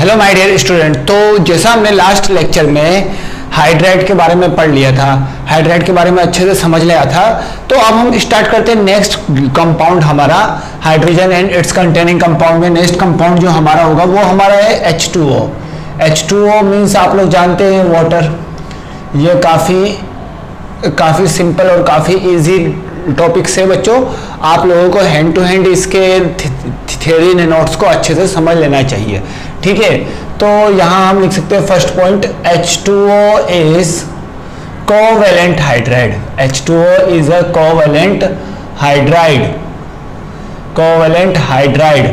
Hello my dear student. तो जैसा हमने लास्ट लेक्चर में हाइड्राइड के बारे में पढ़ लिया था, हाइड्राइड के बारे में अच्छे से समझ लिया था, तो अब हम स्टार्ट करते हैं नेक्स्ट कंपाउंड हमारा hydrogen and it's containing compound में। नेक्स्ट कंपाउंड जो हमारा होगा वो हमारा है H2O। H2O मीन्स आप लोग जानते हैं वाटर। ये काफ़ी सिंपल और काफ़ी इजी टॉपिक्स है बच्चों। आप लोगों को हैंड टू हैंड इसके थ्योरी नोट्स को अच्छे से समझ लेना चाहिए, ठीक है। तो यहाँ हम लिख सकते हैं first point, H2O is covalent hydride. H2O is a covalent hydride. Covalent hydride.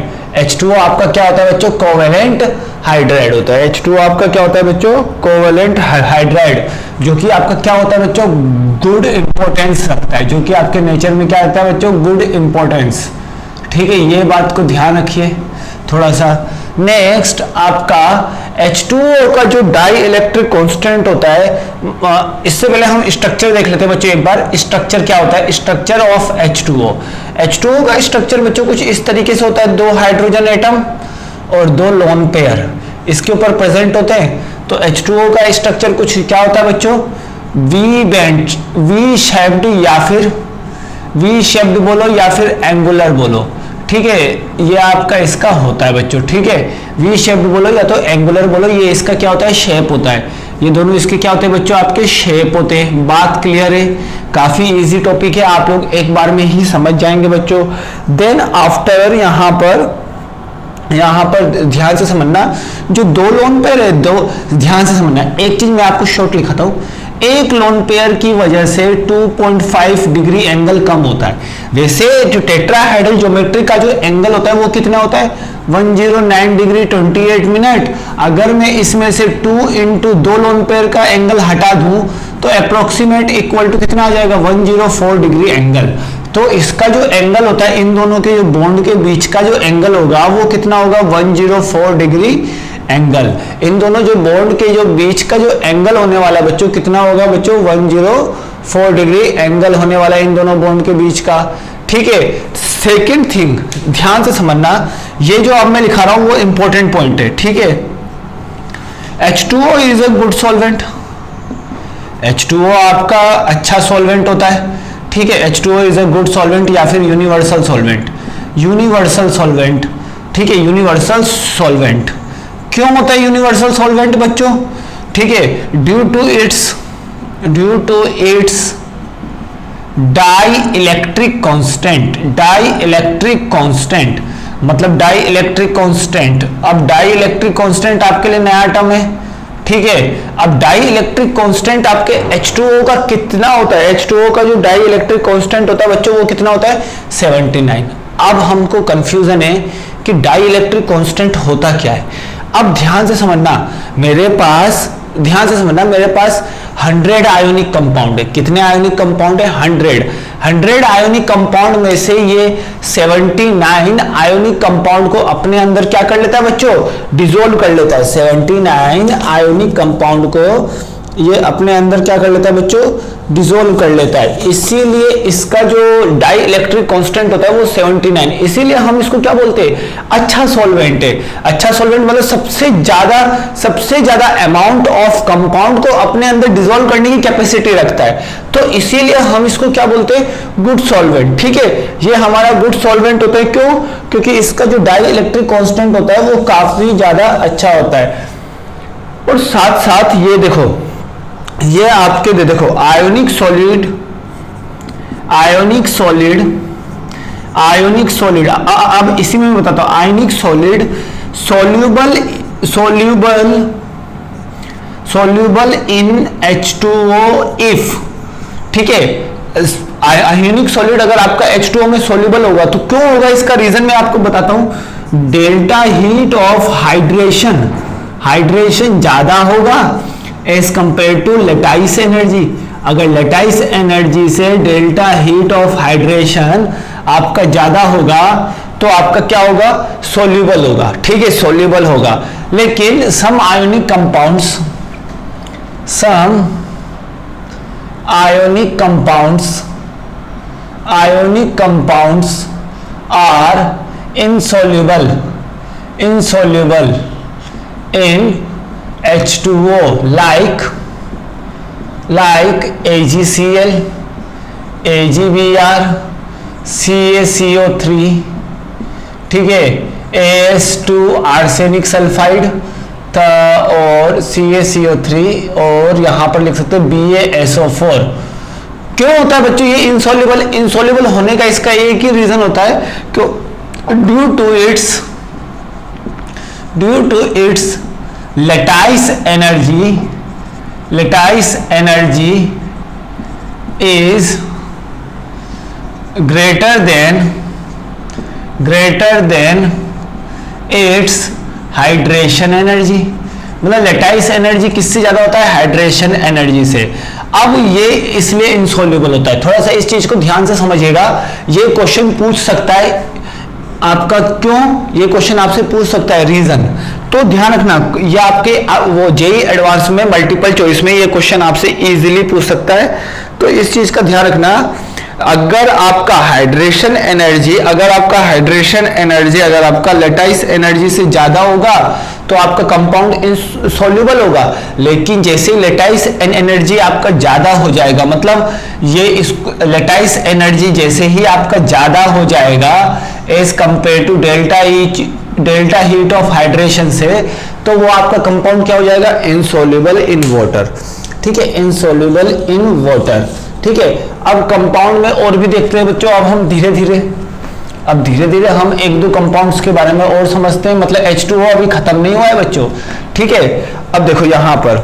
H2O आपका क्या होता है बच्चों? कोवेलेंट हाइड्राइड होता है। H2O आपका क्या होता है बच्चों? कोवेलेंट हाइड्राइड, जो कि आपका क्या होता है बच्चों? गुड इंपॉर्टेंस रखता है, जो कि आपके नेचर में क्या रहता है बच्चों? गुड इंपॉर्टेंस, ठीक है। ये बात को ध्यान रखिए थोड़ा सा। नेक्स्ट आपका H2O का जो डाई इलेक्ट्रिक कॉन्स्टेंट होता है, इससे पहले हम स्ट्रक्चर देख लेते हैं बच्चों एक बार। स्ट्रक्चर क्या होता है? Structure of H2O। H2O का स्ट्रक्चर बच्चों कुछ इस तरीके से होता है, 2 हाइड्रोजन एटम और 2 लोन पेयर इसके ऊपर प्रेजेंट होते हैं। तो H2O का स्ट्रक्चर कुछ क्या होता है बच्चों? वी शेप्ड या फिर वी शेप्ड बोलो या फिर एंगुलर बोलो, ठीक है। ये आपका इसका होता है बच्चों, ठीक है। वी शेप्ड बोलो या तो एंगुलर बोलो, ये इसका क्या होता है? शेप होता है। ये दोनों इसके क्या होते हैं बच्चों? आपके शेप होते हैं। बात क्लियर है? काफी इजी टॉपिक है, आप लोग एक बार में ही समझ जाएंगे बच्चों। देन आफ्टर यहाँ पर ध्यान से समझना, जो 2 लोन पेयर है, ध्यान से समझना। एक चीज मैं आपको शॉर्ट लिखाता हूं, एक लोन पेयर की वजह से 2.5 डिग्री एंगल कम होता है। वैसे जो टेट्राहेड्रल ज्योमेट्री का जो एंगल होता है वो कितना होता है? 109 डिग्री 28 मिनट। अगर मैं इसमें से 2 इंटू 2 लोन पेयर का एंगल हटा दूं तो अप्रोक्सीमेट इक्वल टू कितना आ जाएगा? 104 डिग्री एंगल। तो इसका जो एंगल होता है, इन दोनों के जो बॉन्ड के बीच का जो एंगल होगा वो कितना होगा? 104 डिग्री एंगल। इन दोनों जो बॉन्ड के जो बीच का जो एंगल होने वाला बच्चों कितना होगा बच्चों? 104 डिग्री एंगल होने वाला इन दोनों बॉन्ड के बीच का, ठीक है। सेकंड थिंग ध्यान से समझना, ये जो अब मैं लिखा रहा हूं वो इंपॉर्टेंट पॉइंट है, ठीक है। H2O is a good solvent. H2O आपका अच्छा सॉल्वेंट होता है, ठीक है। H2O is a good solvent या फिर यूनिवर्सल सॉल्वेंट। यूनिवर्सल सॉल्वेंट, ठीक है। यूनिवर्सल सॉल्वेंट क्यों होता है यूनिवर्सल सॉल्वेंट बच्चों? ठीक है, due to its dielectric constant. Dielectric constant मतलब डाई इलेक्ट्रिक कांस्टेंट। अब डाई इलेक्ट्रिक कांस्टेंट आपके लिए नया टर्म है, ठीक है। अब डाई इलेक्ट्रिक कांस्टेंट आपके H2O का कितना होता है? H2O का जो डाई इलेक्ट्रिक कांस्टेंट होता है बच्चों वो कितना होता है? 79। अब हमको कंफ्यूजन है कि डाई इलेक्ट्रिक कांस्टेंट होता क्या है। अब ध्यान से समझना, मेरे पास 100 आयोनिक कंपाउंड है। कितने आयोनिक कंपाउंड है? 100 आयोनिक कंपाउंड में से ये 79 आयोनिक कंपाउंड को अपने अंदर क्या कर लेता है बच्चों? डिसोल्व कर लेता है। 79 आयोनिक कंपाउंड को ये अपने अंदर क्या कर लेता है बच्चों? डिसोल्व कर लेता है। इसीलिए इसका जो डाई इलेक्ट्रिक कांस्टेंट होता है वो 79। इसीलिए हम इसको क्या बोलते हैं? अच्छा सॉल्वेंट है। अच्छा सॉल्वेंट मतलब सबसे ज्यादा अमाउंट ऑफ कंपाउंड को अपने अंदर डिसोल्व करने की कैपेसिटी रखता है। तो इसीलिए हम इसको क्या बोलते हैं? गुड सॉल्वेंट, ठीक है। ये हमारा गुड सॉल्वेंट होता है। क्यों? क्योंकि इसका जो डाई इलेक्ट्रिक कांस्टेंट होता है वो काफी ज्यादा अच्छा होता है। और साथ साथ ये देखो, ये आपके देखो आयोनिक सॉलिड। अब इसी में मैं बताता हूं, ionic solid soluble in H2O if, ठीक है। आयोनिक सॉलिड अगर आपका H2O में सोल्यूबल होगा तो क्यों होगा? इसका रीजन मैं आपको बताता हूं। डेल्टा हीट ऑफ हाइड्रेशन ज्यादा होगा as compare to lattice energy. अगर लेटाइस एनर्जी से डेल्टा हीट ऑफ हाइड्रेशन आपका ज्यादा होगा तो आपका क्या होगा? सोल्यूबल होगा, ठीक है, सोल्यूबल होगा। लेकिन some ionic compounds are insoluble in H2O like AgCl, AgBr, CaCO3, ठीक है, AS2 आर्सेनिक सल्फाइड और CaCO3, और यहां पर लिख सकते हैं BaSO4। क्यों होता है बच्चों ये इंसॉल्युबल होने का इसका एक ही रीजन होता है कि due to its lattice energy is greater than its hydration energy. मतलब लैटिस एनर्जी किससे ज्यादा होता है? हाइड्रेशन एनर्जी से। अब ये इसलिए इनसॉल्युबल होता है। थोड़ा सा इस चीज को ध्यान से समझिएगा, ये क्वेश्चन पूछ सकता है आपका, क्यों ये क्वेश्चन आपसे पूछ सकता है, रीजन। तो ध्यान रखना, ये आपके वो जेईई एडवांस में मल्टीपल चॉइस में ये क्वेश्चन आपसे इजीली पूछ सकता है। तो इस चीज का ध्यान रखना, अगर आपका हाइड्रेशन एनर्जी अगर आपका लैटिस एनर्जी से ज्यादा होगा तो आपका कंपाउंड इनसॉल्युबल होगा। लेकिन जैसे ही लैटिस एनर्जी आपका ज्यादा हो जाएगा, मतलब ये इस लैटिस एनर्जी जैसे ही आपका ज्यादा हो जाएगा as compare to delta heat of hydration से, तो वो आपका कंपाउंड क्या हो जाएगा? Insoluble in water. ठीक है, इनसॉल्युबल इन वाटर। ठीक है, अब कंपाउंड में और भी देखते हैं बच्चों। अब हम धीरे धीरे हम एक दो कंपाउंड्स के बारे में और समझते हैं। मतलब H2O अभी खत्म नहीं हुआ है बच्चों। ठीक है, अब देखो यहां पर,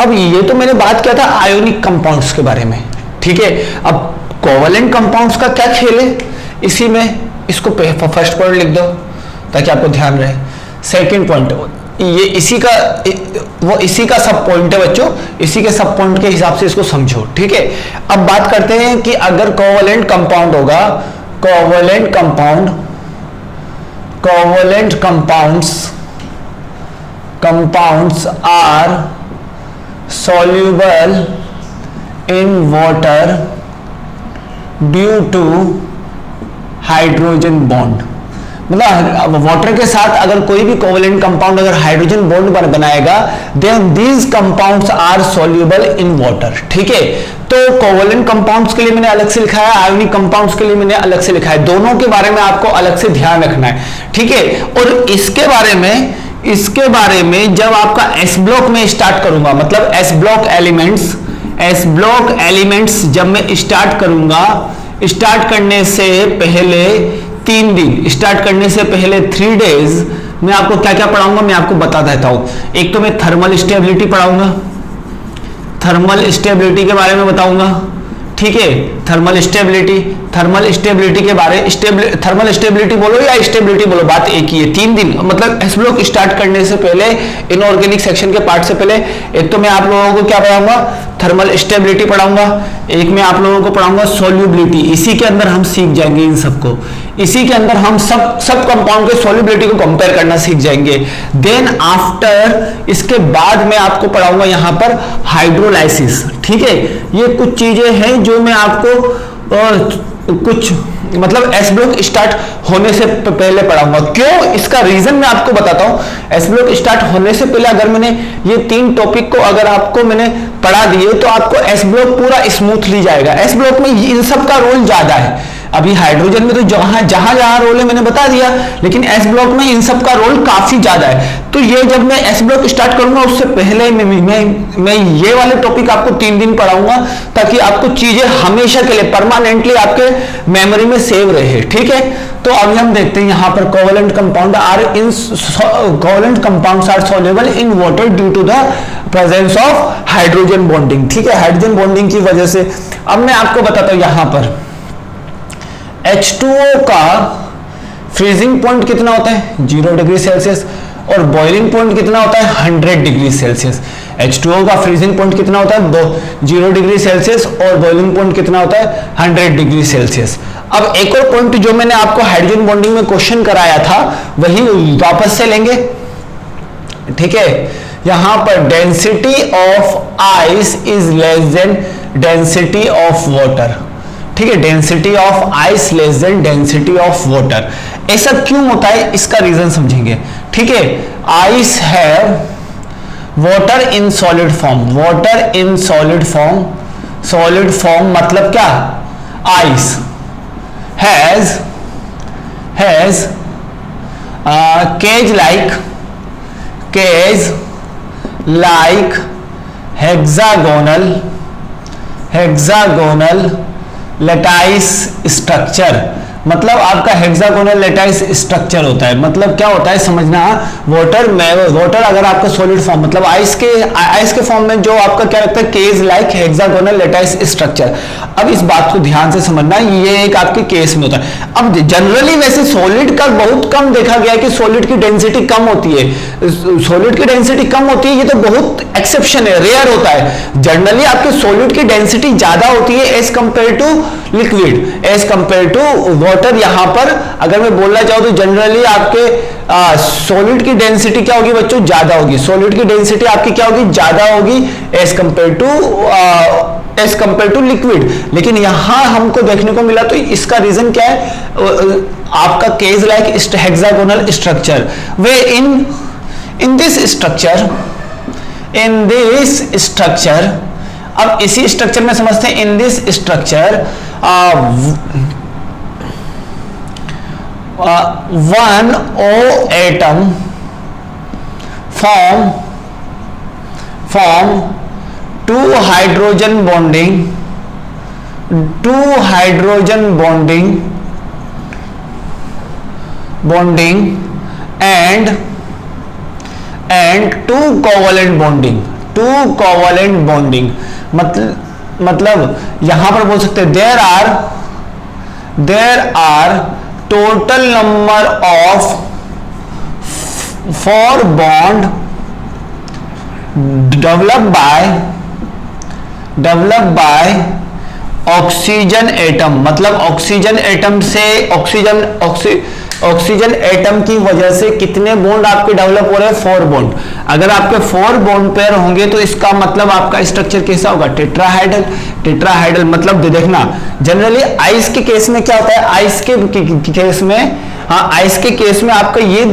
अब ये तो मैंने बात किया था आयोनिक कंपाउंड्स के बारे में। ठीक है, अब कोवलेंट कंपाउंड्स का क्या खेल है इसी में, इसको फर्स्ट पॉइंट लिख दो ताकि आपको ध्यान रहे। सेकंड पॉइंट ये इसी का सब पॉइंट है बच्चों, इसी के सब पॉइंट के हिसाब से इसको समझो। ठीक है, अब बात करते हैं कि अगर कोवलेंट कंपाउंड होगा, covalent compounds are soluble in water due to hydrogen bond. मतलब वाटर के साथ अगर कोई भी कोवलेंट कंपाउंड अगर हाइड्रोजन बॉन्ड बनाएगा, then these compounds are soluble in water. ठीक है, तो कोवलेंट कंपाउंड्स के लिए मैंने अलग से लिखा है, आयोनिक कंपाउंड्स के लिए मैंने अलग से लिखा है। दोनों के बारे में आपको अलग से ध्यान रखना है। ठीक है, और इसके बारे में जब आपका एस ब्लॉक में स्टार्ट करूंगा, मतलब एस ब्लॉक एलिमेंट्स जब मैं स्टार्ट करूंगा, स्टार्ट करने से पहले 3 दिन, स्टार्ट करने से पहले 3 डेज मैं आपको क्या क्या पढ़ाऊंगा मैं आपको बता देता हूं। एक तो मैं थर्मल स्टेबिलिटी पढ़ाऊंगा, थर्मल स्टेबिलिटी के बारे में बताऊंगा। ठीक है, थर्मल स्टेबिलिटी के बारे, थर्मल स्टेबिलिटी बोलो या स्टेबिलिटी बोलो, बात एक ही है। 3 दिन मतलब एस ब्लॉक स्टार्ट करने से पहले, इनऑर्गेनिक सेक्शन के पार्ट से पहले, एक तो मैं आप लोगों को क्या पढ़ाऊंगा? थर्मल स्टेबिलिटी पढ़ाऊंगा। एक मैं आप लोगों को पढ़ाऊंगा सॉल्युबिलिटी। इसी के अंदर हम सीख जाएंगे इन सबको, इसी के अंदर हम सब कंपाउंड के सॉल्युबिलिटी को कंपेयर करना सीख जाएंगे। देन आफ्टर, इसके बाद मैं आपको पढ़ाऊंगा यहां पर हाइड्रोलाइसिस। ठीक है, ये कुछ चीजें हैं जो मैं आपको कुछ मतलब एस ब्लॉक स्टार्ट होने से पहले पढ़ाऊंगा। क्यों, इसका रीजन मैं आपको बताता हूं। एस ब्लॉक स्टार्ट होने से पहले अगर मैंने ये 3 टॉपिक को अगर आपको मैंने पढ़ा दिए तो आपको एस ब्लॉक पूरा स्मूथली जाएगा। एस ब्लॉक में इन सब का रोल ज्यादा है। अभी हाइड्रोजन में तो जहां रोल है मैंने बता दिया, लेकिन एस ब्लॉक में इन सब का रोल काफी ज्यादा है। तो ये जब मैं एस ब्लॉक स्टार्ट करूंगा उससे पहले मैं ये वाले टॉपिक आपको 3 दिन पढ़ाऊंगा, ताकि आपको चीजें हमेशा के लिए परमानेंटली आपके मेमोरी में सेव रहे। ठीक है, तो अभी हम देखते हैं यहां पर covalent compounds are soluble in water due to the presence of hydrogen bonding. ठीक है, हाइड्रोजन बॉन्डिंग की वजह से। अब मैं आपको बताता हूं यहां पर H2O का फ्रीजिंग पॉइंट कितना होता है? 0 डिग्री सेल्सियस, और बॉइलिंग पॉइंट कितना होता है? 100 डिग्री सेल्सियस। H2O का फ्रीजिंग पॉइंट कितना होता है? 0 डिग्री सेल्सियस, और बॉइलिंग पॉइंट कितना होता है? 100 डिग्री सेल्सियस। अब एक और पॉइंट जो मैंने आपको हाइड्रोजन बॉन्डिंग में क्वेश्चन कराया था वही वापस से लेंगे। ठीक है, यहां पर density of ice is less than density of water. ठीक है, density of ice less than density of water. ऐसा क्यों होता है, इसका रीजन समझेंगे। ठीक है, ice have water in solid form, water in solid form, solid form मतलब क्या, ice has cage like hexagonal lattice structure, मतलब आपका हेक्सागोनल लैटिस स्ट्रक्चर होता है। मतलब क्या होता है समझना, वाटर में, वाटर अगर आपका सॉलिड फॉर्म मतलब आइस के फॉर्म में जो आपका क्या लगता है, cage like hexagonal lattice structure. अब इस बात को ध्यान से समझना, ये एक आपके केस में होता है। अब जनरली वैसे सॉलिड का बहुत कम देखा गया है कि सॉलिड की डेंसिटी कम होती है, सॉलिड की डेंसिटी कम होती है, ये तो बहुत एक्सेप्शन है, रेयर होता है। जनरली आपके सॉलिड की डेंसिटी ज्यादा होती है as compare to liquid, as compare to water. यहां पर अगर मैं बोलना चाहूं तो जनरली आपके सॉलिड की डेंसिटी क्या होगी बच्चों, ज्यादा होगी। सॉलिड की डेंसिटी आपकी क्या होगी, ज्यादा होगी एज कंपेयर टू लिक्विड। लेकिन यहां हमको देखने को मिला, तो इसका रीजन क्या है, आपका cage like hexagonal structure, way in this structure, अब इसी स्ट्रक्चर में समझते हैं, in this structure one O atom form two hydrogen bonding and two covalent bonding, मतलब यहां पर बोल सकते हैं there are total number of 4 bond developed by oxygen atom, मतलब ऑक्सीजन एटम से ऑक्सीजन एटम की वजह से कितने बॉन्ड आपके डेवलप हो रहे हैं, 4 बॉन्ड। अगर आपके 4 बॉन्ड पेयर होंगे तो इसका मतलब आपका स्ट्रक्चर कैसा होगा, टेट्राहाइडल। मतलब देखना जनरली आइस के केस में क्या होता है, आइस के केस में, हाँ आइस के केस में आपका ये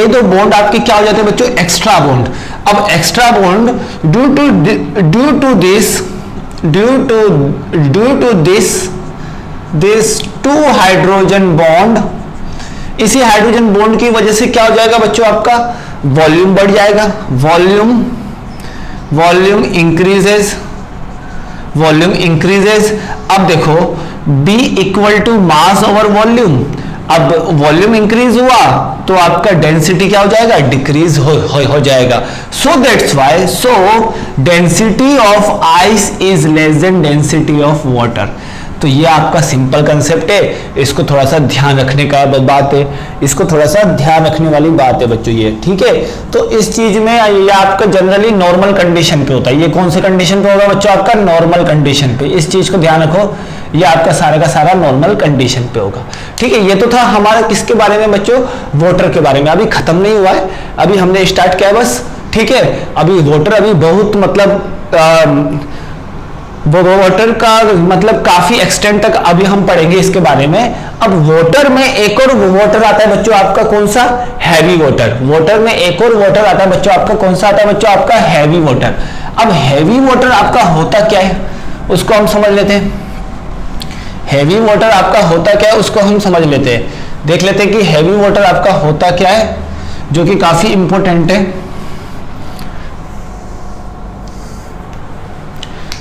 दो बॉन्ड आपके क्या हो जाते हैं बच्चों, एक्स्ट्रा बॉन्ड। अब extra bond due to this 2 hydrogen bond, इसी हाइड्रोजन बॉन्ड की वजह से क्या हो जाएगा बच्चों, आपका वॉल्यूम बढ़ जाएगा, वॉल्यूम इंक्रीजेस। अब देखो B equal to mass over volume, अब वॉल्यूम इंक्रीज हुआ तो आपका डेंसिटी क्या हो जाएगा, डिक्रीज हो जाएगा। So that's why density of ice is less than density of water. तो ये आपका सिंपल कंसेप्ट है, इसको थोड़ा सा ध्यान रखने का बात है, इसको थोड़ा सा ध्यान रखने वाली बात है बच्चों ये, ठीक है। तो इस चीज में ये आपका जनरली नॉर्मल कंडीशन पे होता है। ये कौन से कंडीशन पे होगा बच्चों, आपका नॉर्मल कंडीशन पे। इस चीज को ध्यान रखो, ये आपका सारा का सारा नॉर्मल कंडीशन पे होगा, ठीक है। ये तो था हमारा किसके बारे में बच्चों, वाटर के बारे में। अभी खत्म नहीं हुआ है, अभी हमने स्टार्ट किया है बस, ठीक है। अभी वाटर अभी बहुत मतलब वाटर का मतलब काफी एक्सटेंट तक अभी हम पढ़ेंगे इसके बारे में। अब वाटर में एक और वाटर आता है बच्चों आपका, कौन सा, हैवी वाटर। वाटर में एक और वाटर आता है बच्चों आपका, कौन सा आता है बच्चों, आपका हैवी वाटर। अब हैवी वाटर आपका होता क्या है उसको हम समझ लेते हैं। हैवी वाटर आपका होता क्या है उसको हम समझ लेते हैं, देख लेते हैं कि हैवी वाटर आपका होता क्या है, जो कि काफी इंपॉर्टेंट है।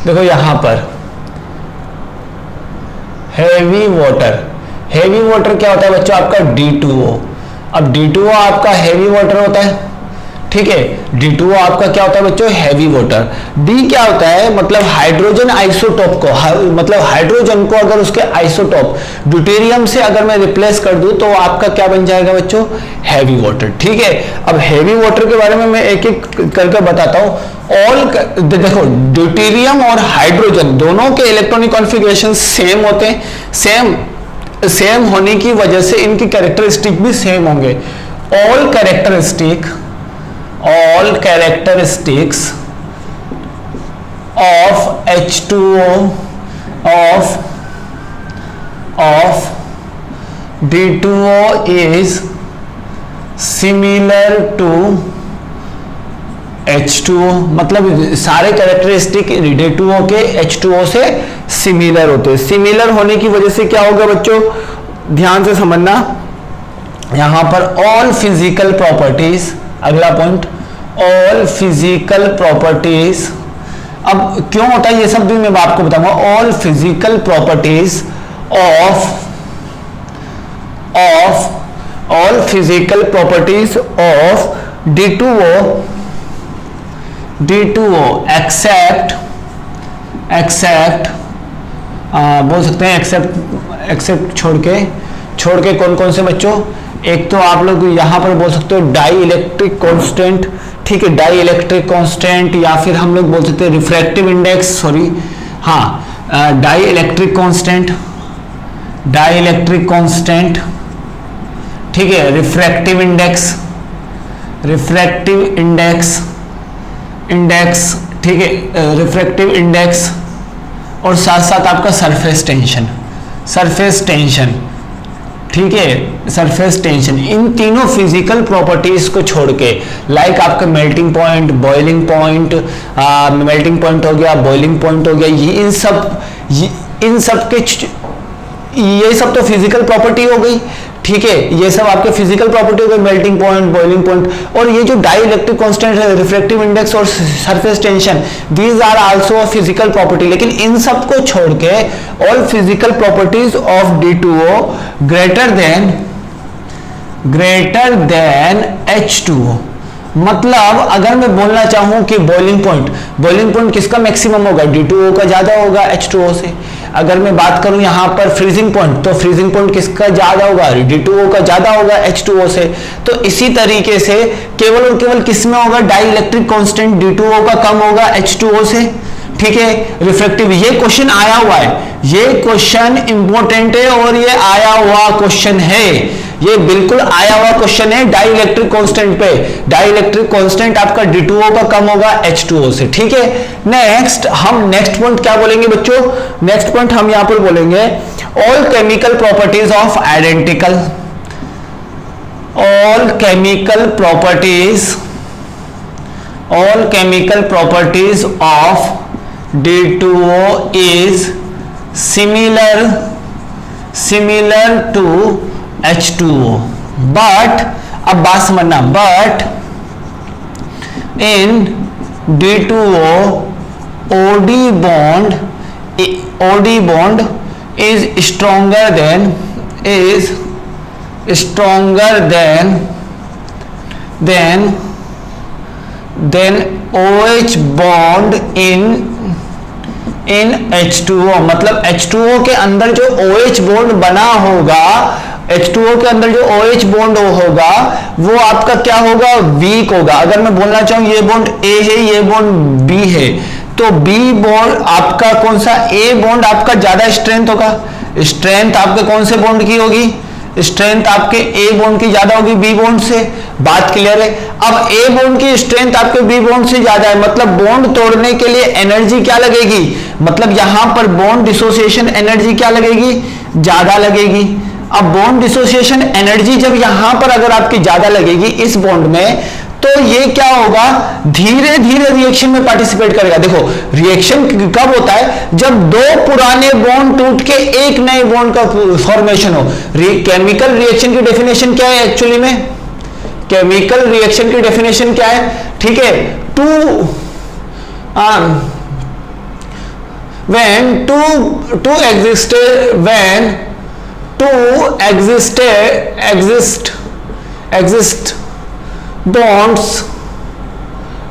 देखो यहां पर हैवी वाटर क्या होता है बच्चों, आपका D2O। अब D2O आपका हैवी वाटर होता है, ठीक है। D2O आपका क्या होता है बच्चों, हैवी वाटर। D क्या होता है, मतलब हाइड्रोजन आइसोटोप को, मतलब हाइड्रोजन को अगर उसके आइसोटोप ड्यूटेरियम से अगर मैं रिप्लेस कर दूं तो आपका क्या बन जाएगा बच्चों, हैवी वाटर, ठीक है। अब हैवी वाटर के बारे में मैं एक एक करके बताता हूं। देखो ड्यूटेरियम और हाइड्रोजन दोनों के इलेक्ट्रॉनिक कॉन्फ़िगरेशन सेम होते हैं, सेम होने की वजह से इनकी कैरेक्टरिस्टिक भी सेम होंगे। All characteristics of H2O of D2O is similar to H2O, मतलब सारे कैरेक्टरिस्टिक D2O के H2O से सिमिलर होते हैं। सिमिलर होने की वजह से क्या होगा बच्चों, ध्यान से समझना, यहां पर ऑल फिजिकल प्रॉपर्टीज, अगला पॉइंट, ऑल फिजिकल प्रॉपर्टीज। अब क्यों होता है ये सब भी मैं आपको बताऊंगा। All physical properties all physical properties of D2O except बोल सकते हैं एक्सेप्ट छोड़ के कौन कौन से बच्चों, एक तो आप लोग यहां पर बोल सकते हो डाई इलेक्ट्रिक कांस्टेंट, ठीक है, डाई इलेक्ट्रिक कांस्टेंट, या फिर हम लोग बोल सकते हैं रिफ्रैक्टिव इंडेक्स, सॉरी हाँ, डाई इलेक्ट्रिक कांस्टेंट, ठीक है, रिफ्रैक्टिव इंडेक्स, ठीक है, रिफ्रैक्टिव इंडेक्स, और साथ साथ आपका सरफेस टेंशन, ठीक है, सरफेस टेंशन। इन तीनों फिजिकल प्रॉपर्टीज को छोड़ के, लाइक आपका melting point, boiling point, melting point हो गया, बॉइलिंग पॉइंट हो गया, इन सब के ये सब तो फिजिकल प्रॉपर्टी हो गई, ठीक है, ये सब आपके फिजिकल प्रॉपर्टी हो गई, मेल्टिंग पॉइंट, बॉइलिंग पॉइंट, और ये जो डाई इलेक्ट्रिक कांस्टेंट है, रिफ्रैक्टिव इंडेक्स और surface tension, these are also a physical property. लेकिन इन सब को छोड़ के all physical properties of D2O greater than H2O। मतलब अगर मैं बोलना चाहूं कि बॉइलिंग पॉइंट किसका मैक्सिमम होगा, D2O का ज्यादा होगा H2O से। अगर मैं बात करूं यहां पर फ्रीजिंग पॉइंट, तो फ्रीजिंग पॉइंट किसका ज्यादा होगा, D2O का ज्यादा होगा H2O से। तो इसी तरीके से केवल और केवल किसमें होगा, डाई इलेक्ट्रिक कांस्टेंट D2O का कम होगा H2O से, ठीक है। रिफ्रैक्टिव, ये क्वेश्चन आया हुआ है, ये क्वेश्चन इंपॉर्टेंट है और ये आया हुआ क्वेश्चन है, ये बिल्कुल आया हुआ क्वेश्चन है। डाई इलेक्ट्रिक कांस्टेंट पे, डाई इलेक्ट्रिक कांस्टेंट आपका D2O का कम होगा H2O से, ठीक है। नेक्स्ट पॉइंट क्या बोलेंगे बच्चों, नेक्स्ट पॉइंट हम यहां पर बोलेंगे all chemical properties of identical, all chemical properties of D2O is similar to H2O, but अब बात समझना, but in D2O OD bond is stronger than OH bond in H2O। मतलब H2O के अंदर जो OH बॉन्ड बना होगा, H2O के अंदर जो OH बॉन्ड होगा वो आपका क्या होगा, वीक होगा। अगर मैं बोलना चाहूं ये बॉन्ड A है, ये बॉन्ड B है, तो B बॉन्ड आपका कौन सा, A बॉन्ड आपका ज्यादा स्ट्रेंथ होगा। स्ट्रेंथ आपके कौन से बॉन्ड की होगी, स्ट्रेंथ आपके A बॉन्ड की ज्यादा होगी B बॉन्ड से। बात क्लियर है। अब A बॉन्ड की स्ट्रेंथ आपके B बॉन्ड से ज्यादा है, मतलब बॉन्ड तोड़ने के लिए एनर्जी क्या लगेगी, मतलब यहां पर बॉन्ड डिसोसिएशन एनर्जी क्या लगेगी, ज्यादा लगेगी। अब बॉन्ड डिसोसिएशन एनर्जी जब यहां पर अगर आपकी ज्यादा लगेगी इस बॉन्ड में, तो ये क्या होगा, धीरे धीरे रिएक्शन में पार्टिसिपेट करेगा। देखो रिएक्शन कब होता है, जब दो पुराने बॉन्ड टूट के एक नए बॉन्ड का फॉर्मेशन हो। केमिकल रिएक्शन की डेफिनेशन क्या है एक्चुअली में, केमिकल रिएक्शन की डेफिनेशन क्या है, ठीक है, when two exist bonds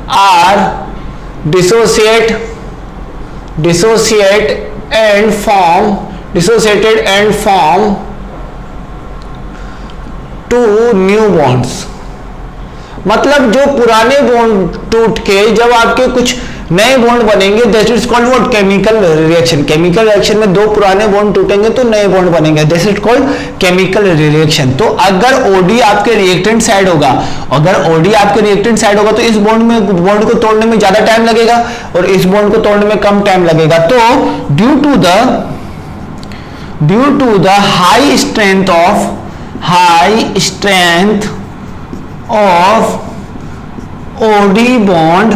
are dissociated and form two new bonds। मतलब जो पुराने बॉन्ड टूट के जब आपके कुछ नए बॉन्ड बनेंगे, that is called what, chemical reaction. Chemical reaction में दो पुराने बॉन्ड टूटेंगे तो नए बॉन्ड बनेंगे, this is called chemical reaction. तो अगर OD आपके रिएक्टेंट साइड होगा, तो इस बॉन्ड को तोड़ने में ज्यादा टाइम लगेगा और इस बॉन्ड को तोड़ने में कम टाइम लगेगा। तो due to the due to the high strength of OD bond,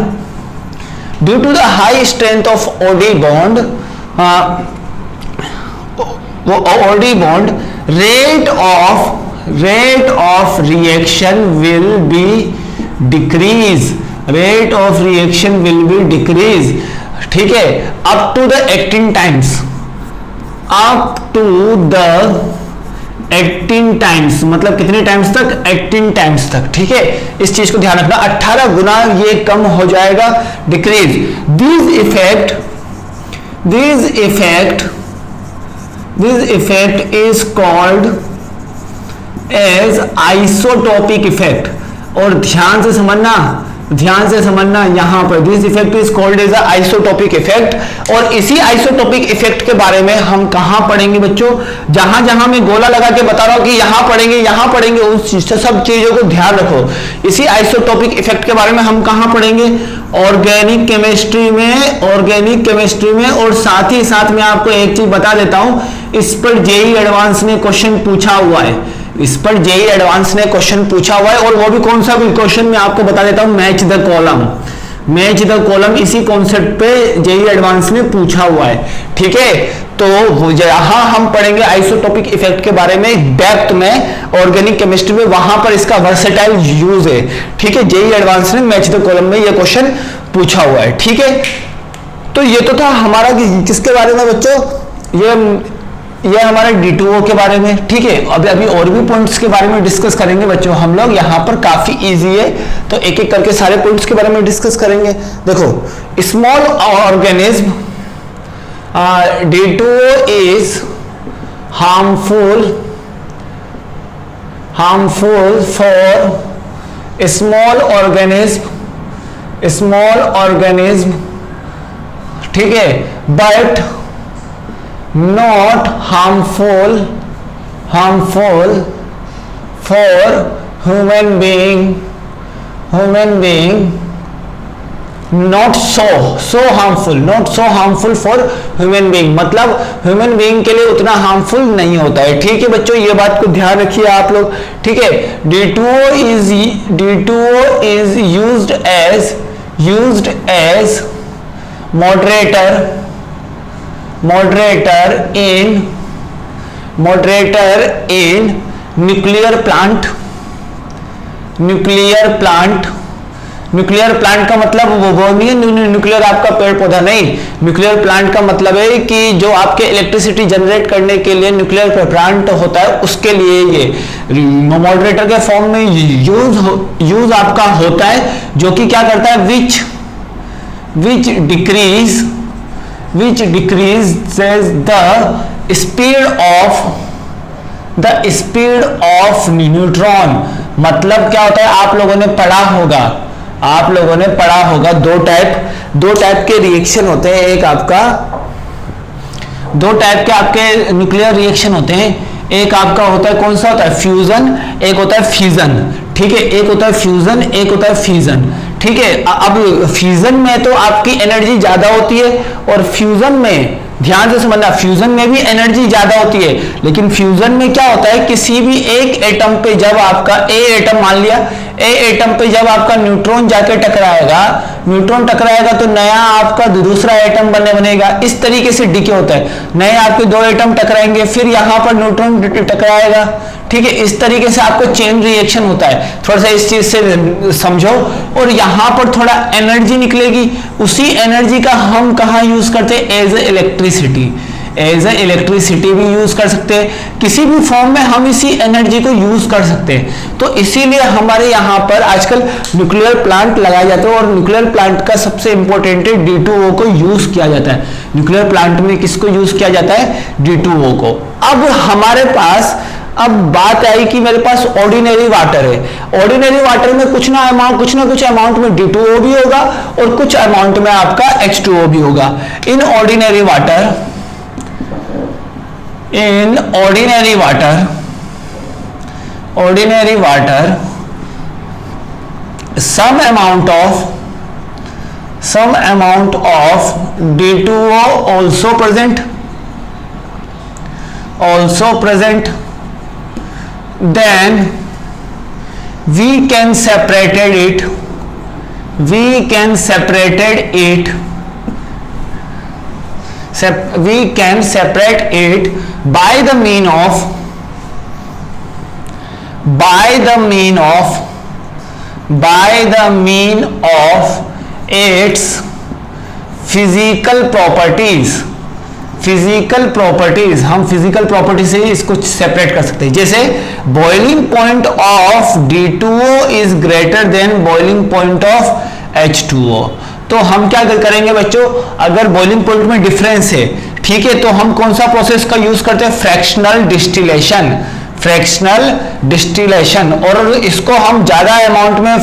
due to the high strength of OD bond, rate of reaction will be decrease. ठीक है, up to the acting times, मतलब कितने times तक? 18 times तक। ठीक है, इस चीज को ध्यान रखना, 18 गुना ये कम हो जाएगा, decrease. This effect is called as isotopic effect. और ध्यान से समझना यहां पर this effect is called as isotopic effect. और इसी आइसोटोपिक इफेक्ट के बारे में हम कहां पढ़ेंगे बच्चों? जहां जहां मैं गोला लगा के बता रहा हूं कि यहां पढ़ेंगे उस सब चीजों को ध्यान रखो। इसी आइसोटोपिक इफेक्ट के बारे में हम कहां पढ़ेंगे? ऑर्गेनिक केमिस्ट्री में। और साथ ही साथ मैं आपको एक चीज बता देता हूं, इस पर जेईई एडवांस ने क्वेश्चन पूछा हुआ है। और वो भी कौन सा भी क्वेश्चन मैं आपको बता देता हूं, मैच द कॉलम। इसी कॉन्सेप्ट पे जेईई एडवांस ने पूछा हुआ है। ठीक है, तो यहां हम पढ़ेंगे आइसोटोपिक इफेक्ट के बारे में डेप्थ में, ऑर्गेनिक केमिस्ट्री में, वहां पर इसका वर्सेटाइल यूज है। ठीक है, जेईई एडवांस ने मैच द कॉलम में ये क्वेश्चन पूछा हुआ है। ठीक है, तो ये तो था हमारा किसके बारे में बच्चों? ये हमारे D2O के बारे में। ठीक है, अभी और भी पॉइंट्स के बारे में डिस्कस करेंगे बच्चों हम लोग। यहाँ पर काफी इजी है, तो एक एक करके सारे पॉइंट्स के बारे में डिस्कस करेंगे। देखो, small organism, D2O is harmful for small organism, ठीक है, but not harmful for human being, not so harmful for human being, मतलब ह्यूमन बीइंग के लिए उतना हार्मफुल नहीं होता है। ठीक है बच्चों, ये बात को ध्यान रखिए आप लोग। ठीक है, D2O is used as moderator in nuclear plant। Nuclear plant का मतलब वो नहीं है न्यूक्लियर आपका पेड़ पौधा नहीं। न्यूक्लियर प्लांट का मतलब है कि जो आपके इलेक्ट्रिसिटी जनरेट करने के लिए न्यूक्लियर प्लांट होता है, उसके लिए ये मॉडरेटर के फॉर्म में यूज आपका होता है, जो कि क्या करता है, विच decreases the speed of neutron। मतलब क्या होता है, आप लोगों ने पढ़ा होगा दो टाइप के रिएक्शन होते हैं। एक आपका दो टाइप के आपके न्यूक्लियर रिएक्शन होते हैं। एक आपका होता है, कौन सा होता है, फ्यूजन, एक होता है फिजन। ठीक है, एक होता है फ्यूजन, एक होता है फिजन। ठीक है, अब फ्यूजन में तो आपकी एनर्जी ज्यादा होती है, और फ्यूजन में ध्यान से समझना, फ्यूजन में भी एनर्जी ज्यादा होती है, लेकिन फ्यूजन में क्या होता है, किसी भी एक एटम पे जब आपका ए एटम, मान लिया ए एटम पे जब आपका न्यूट्रॉन जाके टकराएगा तो नया आपका दूसरा एटम बनेगा। इस तरीके से डीके होता है, नए आपके दो एटम टकराएंगे, फिर यहां पर न्यूट्रॉन टकराएगा। ठीक है, इस तरीके से आपको चेन रिएक्शन होता है। थोड़ा सा इस चीज से समझो। और यहां पर थोड़ा एनर्जी निकलेगी, उसी एनर्जी का हम कहां यूज करते हैं, एज ए इलेक्ट्रिसिटी भी यूज कर सकते हैं, किसी भी फॉर्म में हम इसी एनर्जी को यूज कर सकते हैं। तो इसीलिए हमारे यहाँ पर आजकल न्यूक्लियर प्लांट लगाए जाते हैं, और न्यूक्लियर प्लांट का सबसे इंपॉर्टेंट है D2O को यूज किया जाता है। न्यूक्लियर प्लांट में किसको यूज किया जाता है, D2O को। अब हमारे पास अब बात आई कि मेरे पास ऑर्डिनरी वाटर है। ऑर्डिनरी वाटर में कुछ ना कुछ अमाउंट में D2O भी होगा, और कुछ अमाउंट में आपका H2O भी होगा। In ordinary water some amount of D2O also present। also present, then we can separated it we can separate it by the mean of its physical properties। हम फिजिकल प्रॉपर्टी से इसको separate कर सकते हैं। जैसे boiling point of D2O is greater than boiling point of H2O। तो हम क्या करेंगे बच्चों, अगर बॉइलिंग पॉइंट में डिफरेंस है, ठीक है, तो हम कौन सा प्रोसेस का यूज करते हैं, फ्रैक्शनल डिस्टिलेशन। और इसको हम ज्यादा अमाउंट में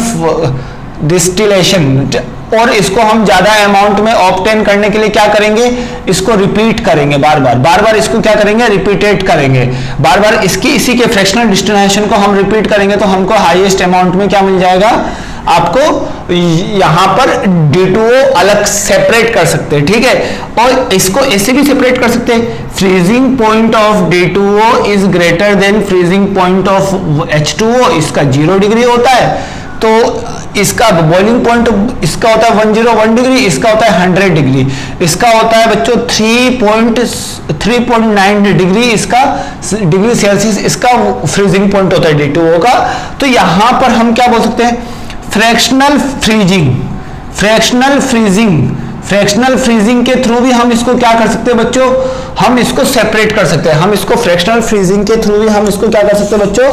डिस्टिलेशन और इसको हम ज्यादा अमाउंट में ऑब्टेन करने के लिए क्या करेंगे, इसको रिपीट करेंगे, बार बार इसको क्या करेंगे, रिपीटेट करेंगे, बार बार इसी के फ्रैक्शनल डिस्टिलेशन को हम रिपीट करेंगे, तो हमको हाईएस्ट अमाउंट में क्या मिल जाएगा, आपको यहां पर D2O अलग सेपरेट कर सकते हैं, ठीक है। और इसको ऐसे भी सेपरेट कर सकते हैं, freezing point of D2O is greater than freezing point of H2O, इसका 0 डिग्री होता है, तो इसका बॉइलिंग पॉइंट इसका होता है 101 डिग्री, इसका होता है 100 डिग्री, इसका होता है बच्चों 3.9 डिग्री, इसका डिग्री सेल्सियस इसका फ्रीजिंग पॉइंट होता है D2O का। तो यहां पर हम क्या बोल सकते हैं, फ्रैक्शनल फ्रीजिंग के थ्रू भी हम इसको क्या कर सकते हैं बच्चों, हम इसको सेपरेट कर सकते हैं। हम इसको फ्रैक्शनल फ्रीजिंग के थ्रू भी हम इसको क्या कर सकते हैं बच्चों,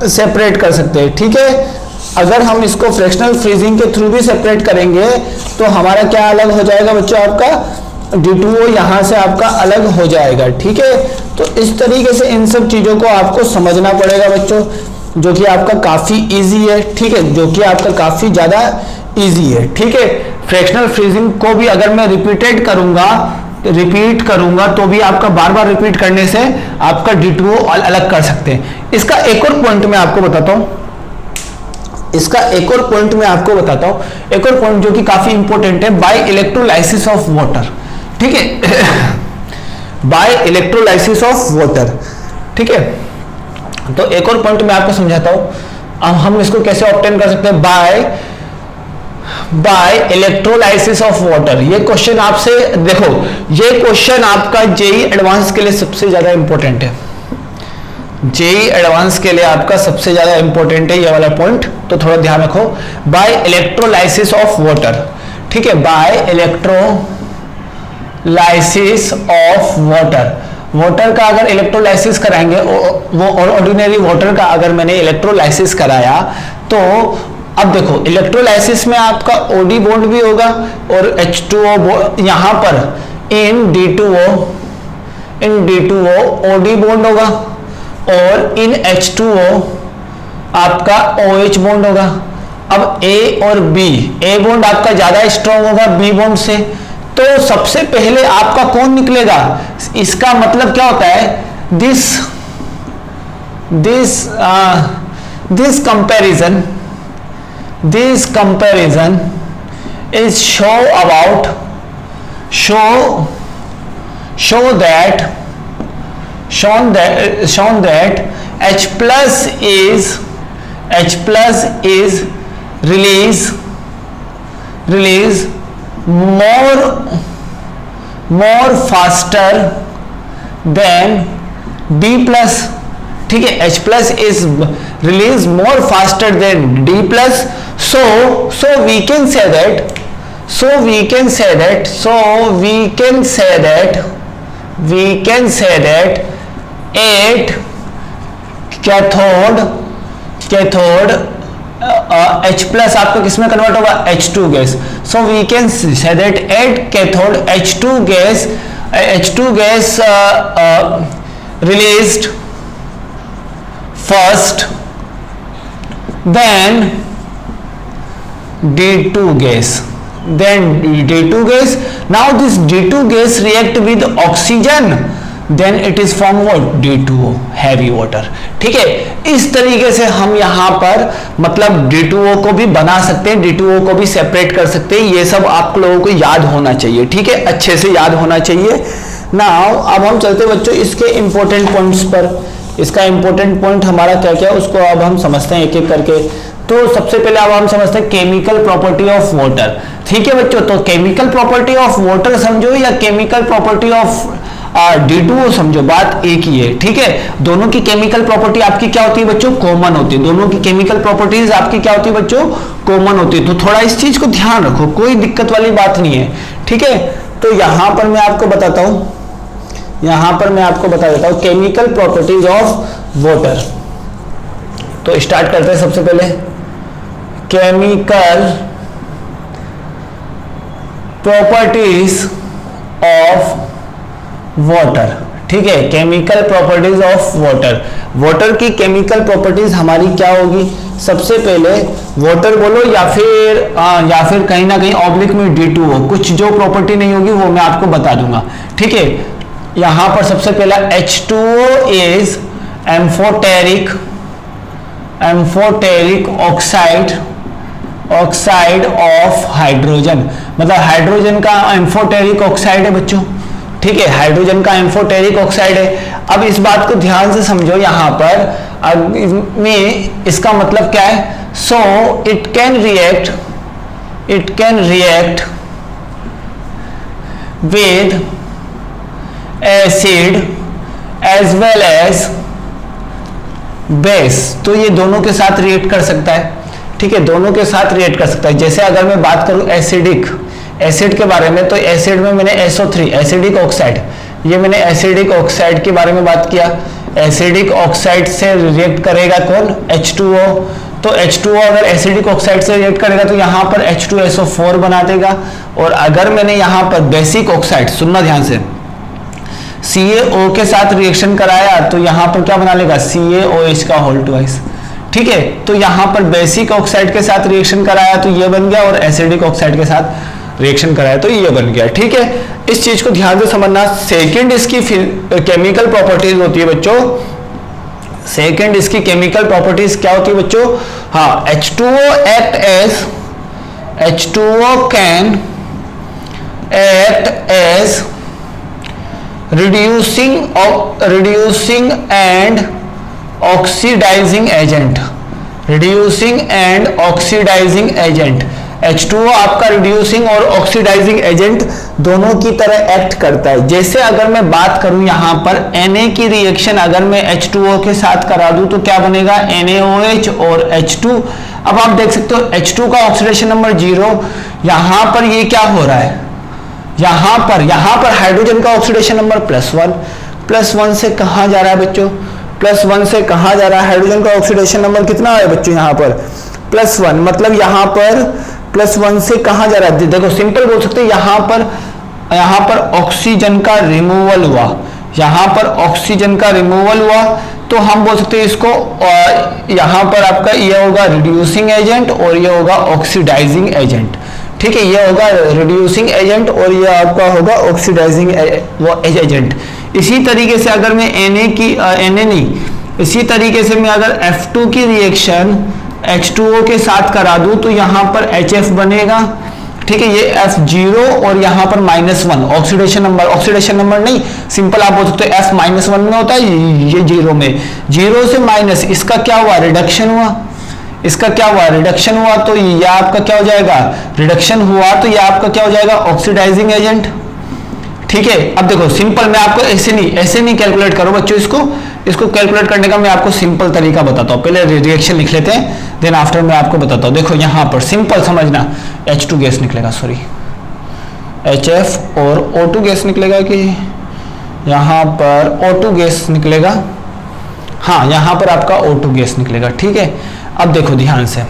सेपरेट कर सकते हैं, ठीक है। अगर हम इसको फ्रैक्शनल फ्रीजिंग के थ्रू भी सेपरेट करेंगे तो हमारा क्या अलग हो जाएगा बच्चों, आपका D2O यहां से आपका अलग हो जाएगा, ठीक है। तो इस तरीके से इन सब चीजों को आपको समझना पड़ेगा बच्चों, जो कि आपका काफी इजी है, ठीक है, जो कि आपका काफी ज्यादा इजी है, ठीक है। फ्रैक्शनल फ्रीजिंग को भी अगर मैं रिपीट करूंगा तो भी आपका बार बार रिपीट करने से आपका D2O अलग कर सकते हैं। इसका एक और पॉइंट मैं आपको बताता हूं, एक और पॉइंट जो कि काफी इंपॉर्टेंट है, बाय इलेक्ट्रोलाइसिस ऑफ वाटर, ठीक है, बाय इलेक्ट्रोलाइसिस ऑफ वाटर, ठीक है। तो एक और पॉइंट मैं आपको समझाता हूं, अब हम इसको कैसे ऑब्टेन कर सकते हैं, बाय इलेक्ट्रोलाइसिस ऑफ वाटर। ये क्वेश्चन आपसे देखो, ये क्वेश्चन आपका जेई एडवांस के लिए सबसे ज्यादा इंपॉर्टेंट है, जेई एडवांस के लिए आपका सबसे ज्यादा इंपॉर्टेंट है ये वाला पॉइंट, तो थोड़ा ध्यान रखो। बाय इलेक्ट्रोलाइसिस ऑफ वाटर, ठीक है, बाय इलेक्ट्रोलाइसिस ऑफ वाटर का अगर इलेक्ट्रोलाइसिस कराएंगे, वो ऑर्डिनरी वाटर का अगर मैंने इलेक्ट्रोलाइसिस कराया, तो अब देखो इलेक्ट्रोलाइसिस में आपका OD बॉन्ड भी होगा और H2O यहां पर इन D2O OD बॉन्ड होगा और इन H2O आपका OH बॉन्ड होगा। अब A और B, A बॉन्ड आपका ज्यादा स्ट्रॉन्ग होगा B बॉन्ड से, तो सबसे पहले आपका कौन निकलेगा, इसका मतलब क्या होता है, this comparison is shown that H plus is release more faster than D plus, ठीक है, H plus is released more faster than D plus, so we can say that 8 cathode H plus आपका किसमें convert होगा, H2 gas, so we can say that 8 cathode H2 gas released first, then D2 gas. Now this D2 gas react with oxygen, then it is form what, D2O, heavy water, ठीक है। इस तरीके से हम यहां पर मतलब D2O को भी बना सकते हैं, D2O को भी सेपरेट कर सकते हैं। ये सब आप लोगों को याद होना चाहिए, ठीक है, अच्छे से याद होना चाहिए। नाउ अब हम चलते बच्चों इसके इंपॉर्टेंट पॉइंट्स पर। इसका इंपॉर्टेंट पॉइंट हमारा क्या क्या है उसको अब हम समझते हैं एक एक करके। तो सबसे पहले अब हम समझते हैं केमिकल प्रॉपर्टी ऑफ वाटर। ठीक है बच्चों, तो केमिकल प्रॉपर्टी ऑफ वाटर समझो या केमिकल प्रॉपर्टी ऑफ D2O समझो, बात एक ही है। ठीक है, दोनों की केमिकल प्रॉपर्टी आपकी क्या होती है बच्चों, कॉमन होती है। दोनों की केमिकल प्रॉपर्टीज आपकी क्या होती है बच्चों, कॉमन होती है। तो थोड़ा इस चीज को ध्यान रखो, कोई दिक्कत वाली बात नहीं है। ठीक है, तो यहां पर मैं आपको बताता हूं, यहां पर मैं आपको बता देता हूं केमिकल प्रॉपर्टीज ऑफ वाटर। तो स्टार्ट करते हैं सबसे पहले केमिकल प्रॉपर्टीज ऑफ वाटर। ठीक है, chemical properties of water. Water की केमिकल प्रॉपर्टीज हमारी क्या होगी, सबसे पहले वाटर बोलो या फिर कहीं ना कहीं ऑब्लिक में D2O, कुछ जो प्रॉपर्टी नहीं होगी वो मैं आपको बता दूंगा। ठीक है, यहां पर सबसे पहला H2O is amphoteric oxide of hydrogen. मतलब हाइड्रोजन का एम्फोटेरिक ऑक्साइड है बच्चों। ठीक है, हाइड्रोजन का एम्फोटेरिक ऑक्साइड है। अब इस बात को ध्यान से समझो, यहां पर में इसका मतलब क्या है, so it can react with acid as well as base. तो ये दोनों के साथ रिएक्ट कर सकता है। ठीक है, दोनों के साथ रिएक्ट कर सकता है। जैसे अगर मैं बात करूं एसिड के बारे में, तो एसिड में मैंने SO3 एसिडिक ऑक्साइड, ये मैंने एसिडिक ऑक्साइड के बारे में बात किया। एसिडिक ऑक्साइड से रिएक्ट करेगा कौन, H2O। तो H2O अगर एसिडिक ऑक्साइड से रिएक्ट करेगा तो यहां पर H2SO4 बना देगा। और अगर मैंने यहां पर बेसिक ऑक्साइड, सुनना ध्यान से, CaO के साथ रिएक्शन कराया तो यहां पर क्या बना लेगा, CaOH का होल ट्वाइस। ठीक है, तो यहां पर बेसिक ऑक्साइड के साथ रिएक्शन कराया तो ये बन गया, और एसिडिक ऑक्साइड के साथ रिएक्शन कराया तो ये बन गया। ठीक है, इस चीज को ध्यान से समझना। सेकंड इसकी केमिकल प्रॉपर्टीज होती है बच्चों, सेकंड इसकी केमिकल प्रॉपर्टीज क्या होती है बच्चों, हाँ, H2O can act as reducing and oxidizing agent। H2O आपका रिड्यूसिंग और ऑक्सीडाइजिंग एजेंट दोनों की तरह एक्ट करता है। जैसे अगर मैं बात करूं यहां पर Na की रिएक्शन अगर मैं H2O के साथ करा दूं तो क्या बनेगा, NaOH और H2। अब आप देख सकते हो H2 का ऑक्सीडेशन नंबर 0, यहां पर ये क्या हो रहा है, यहां पर हाइड्रोजन का ऑक्सीडेशन नंबर +1 से कहां जा रहा है बच्चों, +1 से कहां जा रहा है, हाइड्रोजन का ऑक्सीडेशन नंबर कितना है बच्चों, यहां पर +1। मतलब यहां पर +1 से कहां जा रहा है, देखो सिंपल बोल सकते हैं, यहां पर ऑक्सीजन का रिमूवल हुआ, यहां पर ऑक्सीजन का रिमूवल हुआ तो हम बोल सकते हैं इसको, यहां पर आपका ये होगा रिड्यूसिंग एजेंट और ये होगा ऑक्सीडाइजिंग एजेंट। ठीक है, ये होगा रिड्यूसिंग एजेंट और ये आपका होगा ऑक्सीडाइजिंग एजेंट। इसी तरीके से अगर मैं इसी तरीके से मैं अगर F2 की रिएक्शन H2O के साथ करा दूं तो यहां पर HF बनेगा। ठीक है, ये F0 और यहां पर -1 ऑक्सीडेशन नंबर नहीं, सिंपल आप बोल सकते हो F -1 में होता है, ये 0 में, 0 से माइनस, इसका क्या हुआ, रिडक्शन हुआ, तो ये आपका क्या हो जाएगा, रिडक्शन हुआ तो ये आपका क्या हो जाएगा, ऑक्सीडाइजिंग एजेंट। ठीक है, अब देखो सिंपल, मैं आपको ऐसे नहीं कैलकुलेट करो बच्चों, इसको कैलकुलेट करने का मैं आपको सिंपल तरीका बताता हूं। पहले रिएक्शन लिख लेते हैं, देन आफ्टर मैं आपको बताता हूं। देखो यहां पर सिंपल समझना, H2 गैस निकलेगा, सॉरी HF और O2 गैस निकलेगा, कि यहां पर O2 गैस निकलेगा, हाँ यहां पर आपका O2 गैस निकलेगा। ठीक है, अब देखो ध्यान से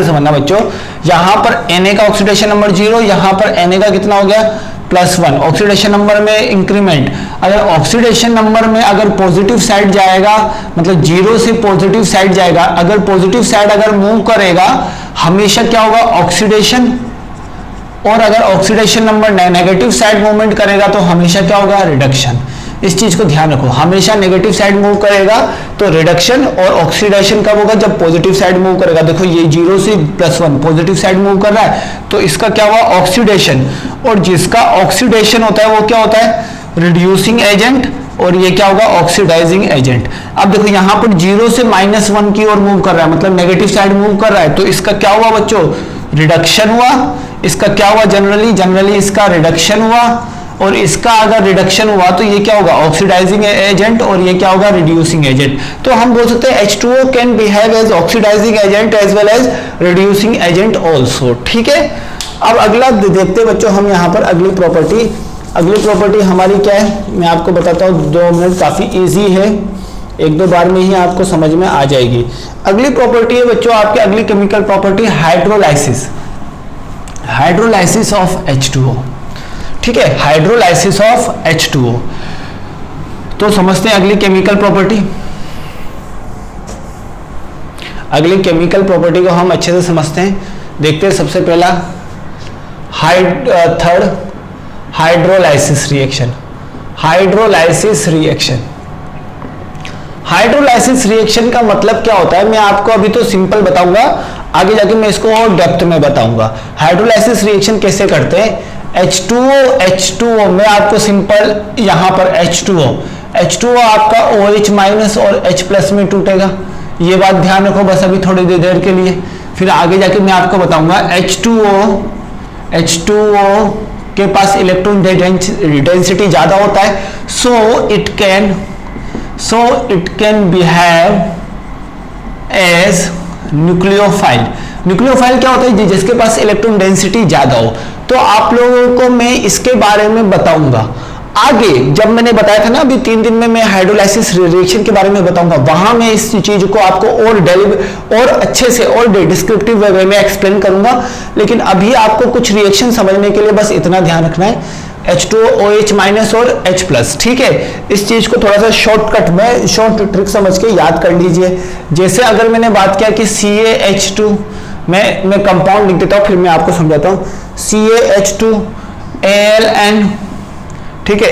समझना बच्चों, यहां पर Na का ऑक्सीडेशन नंबर 0, यहां पर Na का कितना हो गया, +1। ऑक्सीडेशन नंबर में इंक्रीमेंट, अगर ऑक्सीडेशन नंबर में अगर पॉजिटिव साइड जाएगा, मतलब 0 से पॉजिटिव साइड जाएगा, अगर पॉजिटिव साइड अगर मूव करेगा हमेशा क्या होगा, ऑक्सीडेशन, और अगर oxidation number negative side movement करेगा तो हमेशा क्या होगा, रिडक्शन। इस चीज को ध्यान रखो, हमेशा नेगेटिव साइड मूव करेगा तो रिडक्शन, और ऑक्सीडेशन कब होगा, जब पॉजिटिव साइड मूव करेगा। देखो ये 0 से +1 पॉजिटिव साइड मूव कर रहा है, तो इसका क्या हुआ, ऑक्सीडेशन। और जिसका ऑक्सीडेशन होता है वो क्या होता है, रिड्यूसिंग एजेंट, और ये क्या होगा, ऑक्सीडाइजिंग एजेंट। अब देखो यहाँ पर 0 से -1 की ओर मूव कर रहा है, मतलब नेगेटिव साइड मूव कर रहा है, तो इसका क्या हुआ बच्चों, रिडक्शन हुआ। इसका क्या हुआ, जनरली इसका रिडक्शन हुआ, और इसका अगर रिडक्शन हुआ तो ये क्या होगा, ऑक्सीडाइजिंग एजेंट, और ये क्या होगा, रिड्यूसिंग एजेंट। तो हम बोल सकते हैं H2O can behave as oxidizing agent as well as reducing agent also. ठीक है, अब अगला देखते हैं बच्चों हम यहाँ पर अगली प्रॉपर्टी हमारी क्या है, मैं आपको बताता हूँ, 2 मिनट, काफी इजी है, 1-2 बार में ही आपको समझ में आ जाएगी। अगली प्रॉपर्टी है बच्चों आपके, अगली chemical property hydrolysis of H2O। ठीक है, हाइड्रोलाइसिस ऑफ H2O। तो समझते हैं अगली केमिकल प्रॉपर्टी। अगली केमिकल प्रॉपर्टी को हम अच्छे से समझते हैं। देखते हैं सबसे पहला third hydrolysis reaction. Hydrolysis reaction का मतलब क्या होता है, मैं आपको अभी तो सिंपल बताऊंगा, आगे जाके मैं इसको और डेप्थ में बताऊंगा। हाइड्रोलाइसिस रिएक्शन कैसे करते हैं, H2O मैं आपको सिंपल यहां पर H2O आपका OH- और H+ में टूटेगा, ये बात ध्यान रखो बस अभी थोड़ी देर के लिए, फिर आगे जाके मैं आपको बताऊंगा। H2O के पास इलेक्ट्रॉन डेंसिटी ज्यादा होता है, so it can behave as nucleophile. Nucleophile क्या होता है, जिसके पास इलेक्ट्रॉन डेंसिटी ज्यादा हो। तो आप लोगों को मैं इसके बारे में बताऊंगा आगे, जब मैंने बताया था ना अभी 3 दिन में मैं हाइड्रोलाइसिस रिएक्शन के बारे में बताऊंगा, वहां मैं इस चीज को आपको और अच्छे से और डिस्क्रिप्टिव वे में एक्सप्लेन करूंगा। लेकिन अभी आपको कुछ रिएक्शन समझने के लिए बस इतना ध्यान रखना है, H2O OH- और H+। ठीक है, इस चीज को थोड़ा सा शॉर्टकट में शॉर्ट ट्रिक समझ के याद कर लीजिए। जैसे अगर मैंने बात किया कि CaH2, मैं कंपाउंड लिख देता हूं, फिर मैं आपको समझाता हूं। CaH2 AlN, ठीक है,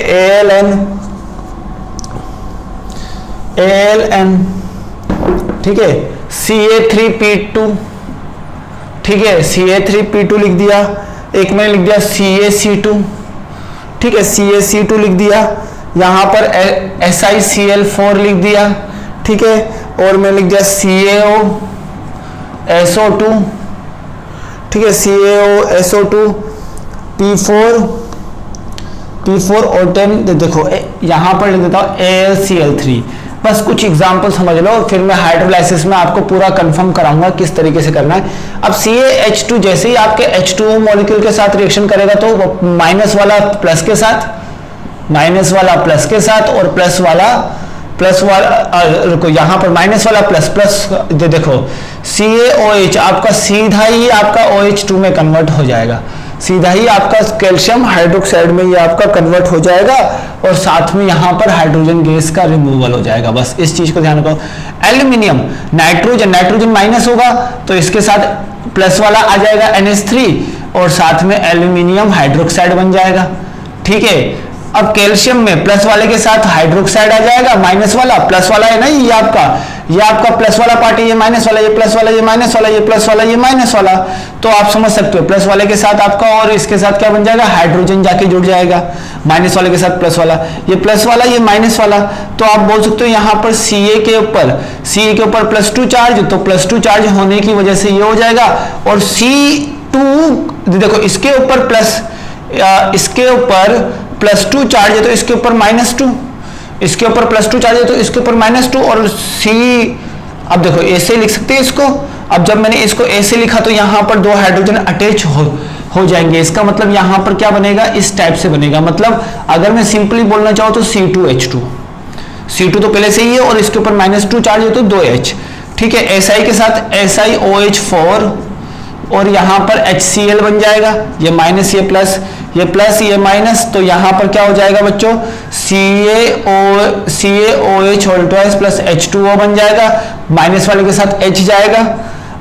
AlN, ठीक है, Ca3P2, ठीक है, Ca3P2 लिख दिया। एक मैंने लिख दिया CaC2, ठीक है, CaC2 लिख दिया। यहां पर SiCl4 लिख दिया, ठीक है, और मैं लिख दिया CaOSO2, ठीक है, CaOSO2 P4 और 10, देखो यहां पर लिख देता हूं AlCl3। बस कुछ एग्जांपल समझ लो, फिर मैं हाइड्रोलाइसिस में आपको पूरा कंफर्म कराऊंगा किस तरीके से करना है। अब CaH2 जैसे ही आपके H2O मॉलिक्यूल के साथ रिएक्शन करेगा तो माइनस वाला प्लस के साथ, और प्लस वाला रुको, यहां पर माइनस वाला प्लस देखो CaOH आपका सीधा ही आपका OH2 में कन्वर्ट हो जाएगा, सीधा ही आपका कैल्शियम हाइड्रोक्साइड में ये आपका कन्वर्ट हो जाएगा, और साथ में यहां पर हाइड्रोजन गैस का रिमूवल हो जाएगा। बस इस चीज को ध्यान रखो। एल्यूमिनियम नाइट्रोजन माइनस होगा तो इसके साथ प्लस वाला आ जाएगा NH3, और साथ में एल्यूमिनियम हाइड्रोक्साइड बन जाएगा। ठीक है, अब कैल्शियम में प्लस वाले के साथ हाइड्रोक्साइड आ जाएगा, माइनस वाला प्लस वाला है ना, ये आपका प्लस वाला पार्ट है, ये माइनस वाला, ये प्लस वाला, ये माइनस वाला, ये प्लस वाला, ये माइनस वाला। तो आप समझ सकते हो प्लस वाले के साथ आपका और इसके साथ क्या बन जाएगा, हाइड्रोजन जाके जुड़ जाएगा, माइनस वाले के साथ प्लस वाला, ये प्लस वाला, ये माइनस वाला। तो आप बोल सकते हो यहाँ पर Ca के ऊपर +2 चार्ज, तो +2 चार्ज होने की वजह से ये हो जाएगा। और C2 देखो इसके ऊपर +2 चार्ज है तो इसके ऊपर -2, इसके ऊपर +2 चार्ज है तो इसके ऊपर -2, और C अब देखो ऐसे लिख सकते हैं इसको। अब जब मैंने इसको ऐसे लिखा तो यहां पर 2 हाइड्रोजन अटैच हो जाएंगे, इसका मतलब यहां पर क्या बनेगा, इस टाइप से बनेगा। मतलब अगर मैं सिंपली बोलना चाहूं तो C2 तो पहले से ही है और इसके ऊपर -2 चार्ज है तो 2H। ठीक है, Si के साथ SiOH4 और यहां पर HCl बन जाएगा, ये माइनस ये प्लस, ये प्लस ये माइनस, तो यहां पर क्या हो जाएगा बच्चों, CaOH whole twice plus H2O बन जाएगा, माइनस वाले के साथ H जाएगा।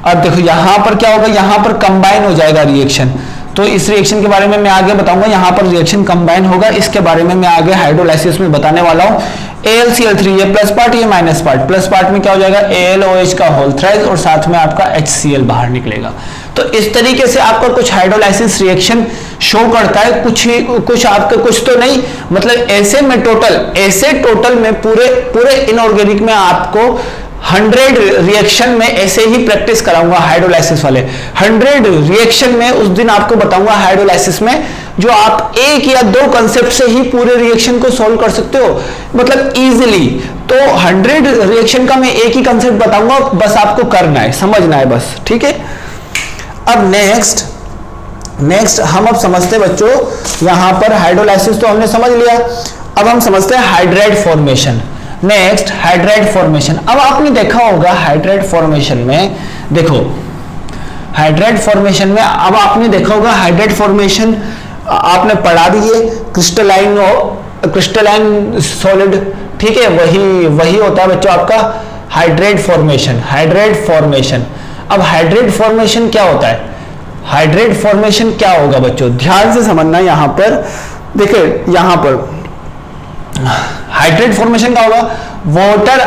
अब देखो यहां पर क्या होगा, यहां पर कंबाइन हो जाएगा रिएक्शन, तो इस रिएक्शन के बारे में मैं आगे बताऊंगा, यहाँ पर रिएक्शन कंबाइन होगा, इसके बारे में मैं आगे हाइड्रोलाइसिस में बताने वाला हूँ। AlCl3 ये प्लस पार्ट ये माइनस पार्ट, प्लस पार्ट में क्या हो जाएगा AlOH का होल थ्राइस और साथ में आपका HCl बाहर निकलेगा। तो इस तरीके से आपका कुछ हाइड्रोलाइसिस रिएक्शन शो करता है, कुछ आपके कुछ तो नहीं, मतलब ऐसे टोटल में पूरे इनऑर्गेनिक में आपको 100 रिएक्शन में ऐसे ही प्रैक्टिस कराऊंगा हाइड्रोलाइसिस वाले। 100 रिएक्शन में उस दिन आपको बताऊंगा हाइड्रोलाइसिस में, जो आप एक या दो कंसेप्ट से ही पूरे रिएक्शन को सॉल्व कर सकते हो, मतलब इजीली। तो 100 रिएक्शन का मैं एक ही कंसेप्ट बताऊंगा, बस आपको करना है, समझना है बस, ठीक है। अब नेक्स्ट हम अब समझते हैं बच्चों, यहां पर हाइड्रोलाइसिस तो हमने समझ लिया, अब हम समझते हैं hydride formation. Next hydride formation. अब आपने देखा होगा हाइड्राइड फॉर्मेशन में, देखो हाइड्राइड फॉर्मेशन में अब आपने देखा होगा हाइड्राइड फॉर्मेशन आपने पढ़ा दिए, क्रिस्टलाइन सॉलिड, ठीक है, वही होता है बच्चों आपका हाइड्राइड फॉर्मेशन। अब हाइड्राइड फॉर्मेशन क्या होता है, हाइड्राइड फॉर्मेशन क्या होगा बच्चों, ध्यान से समझना। यहां पर देखिए, यहां पर हाइड्राइड फॉर्मेशन क्या होगा, water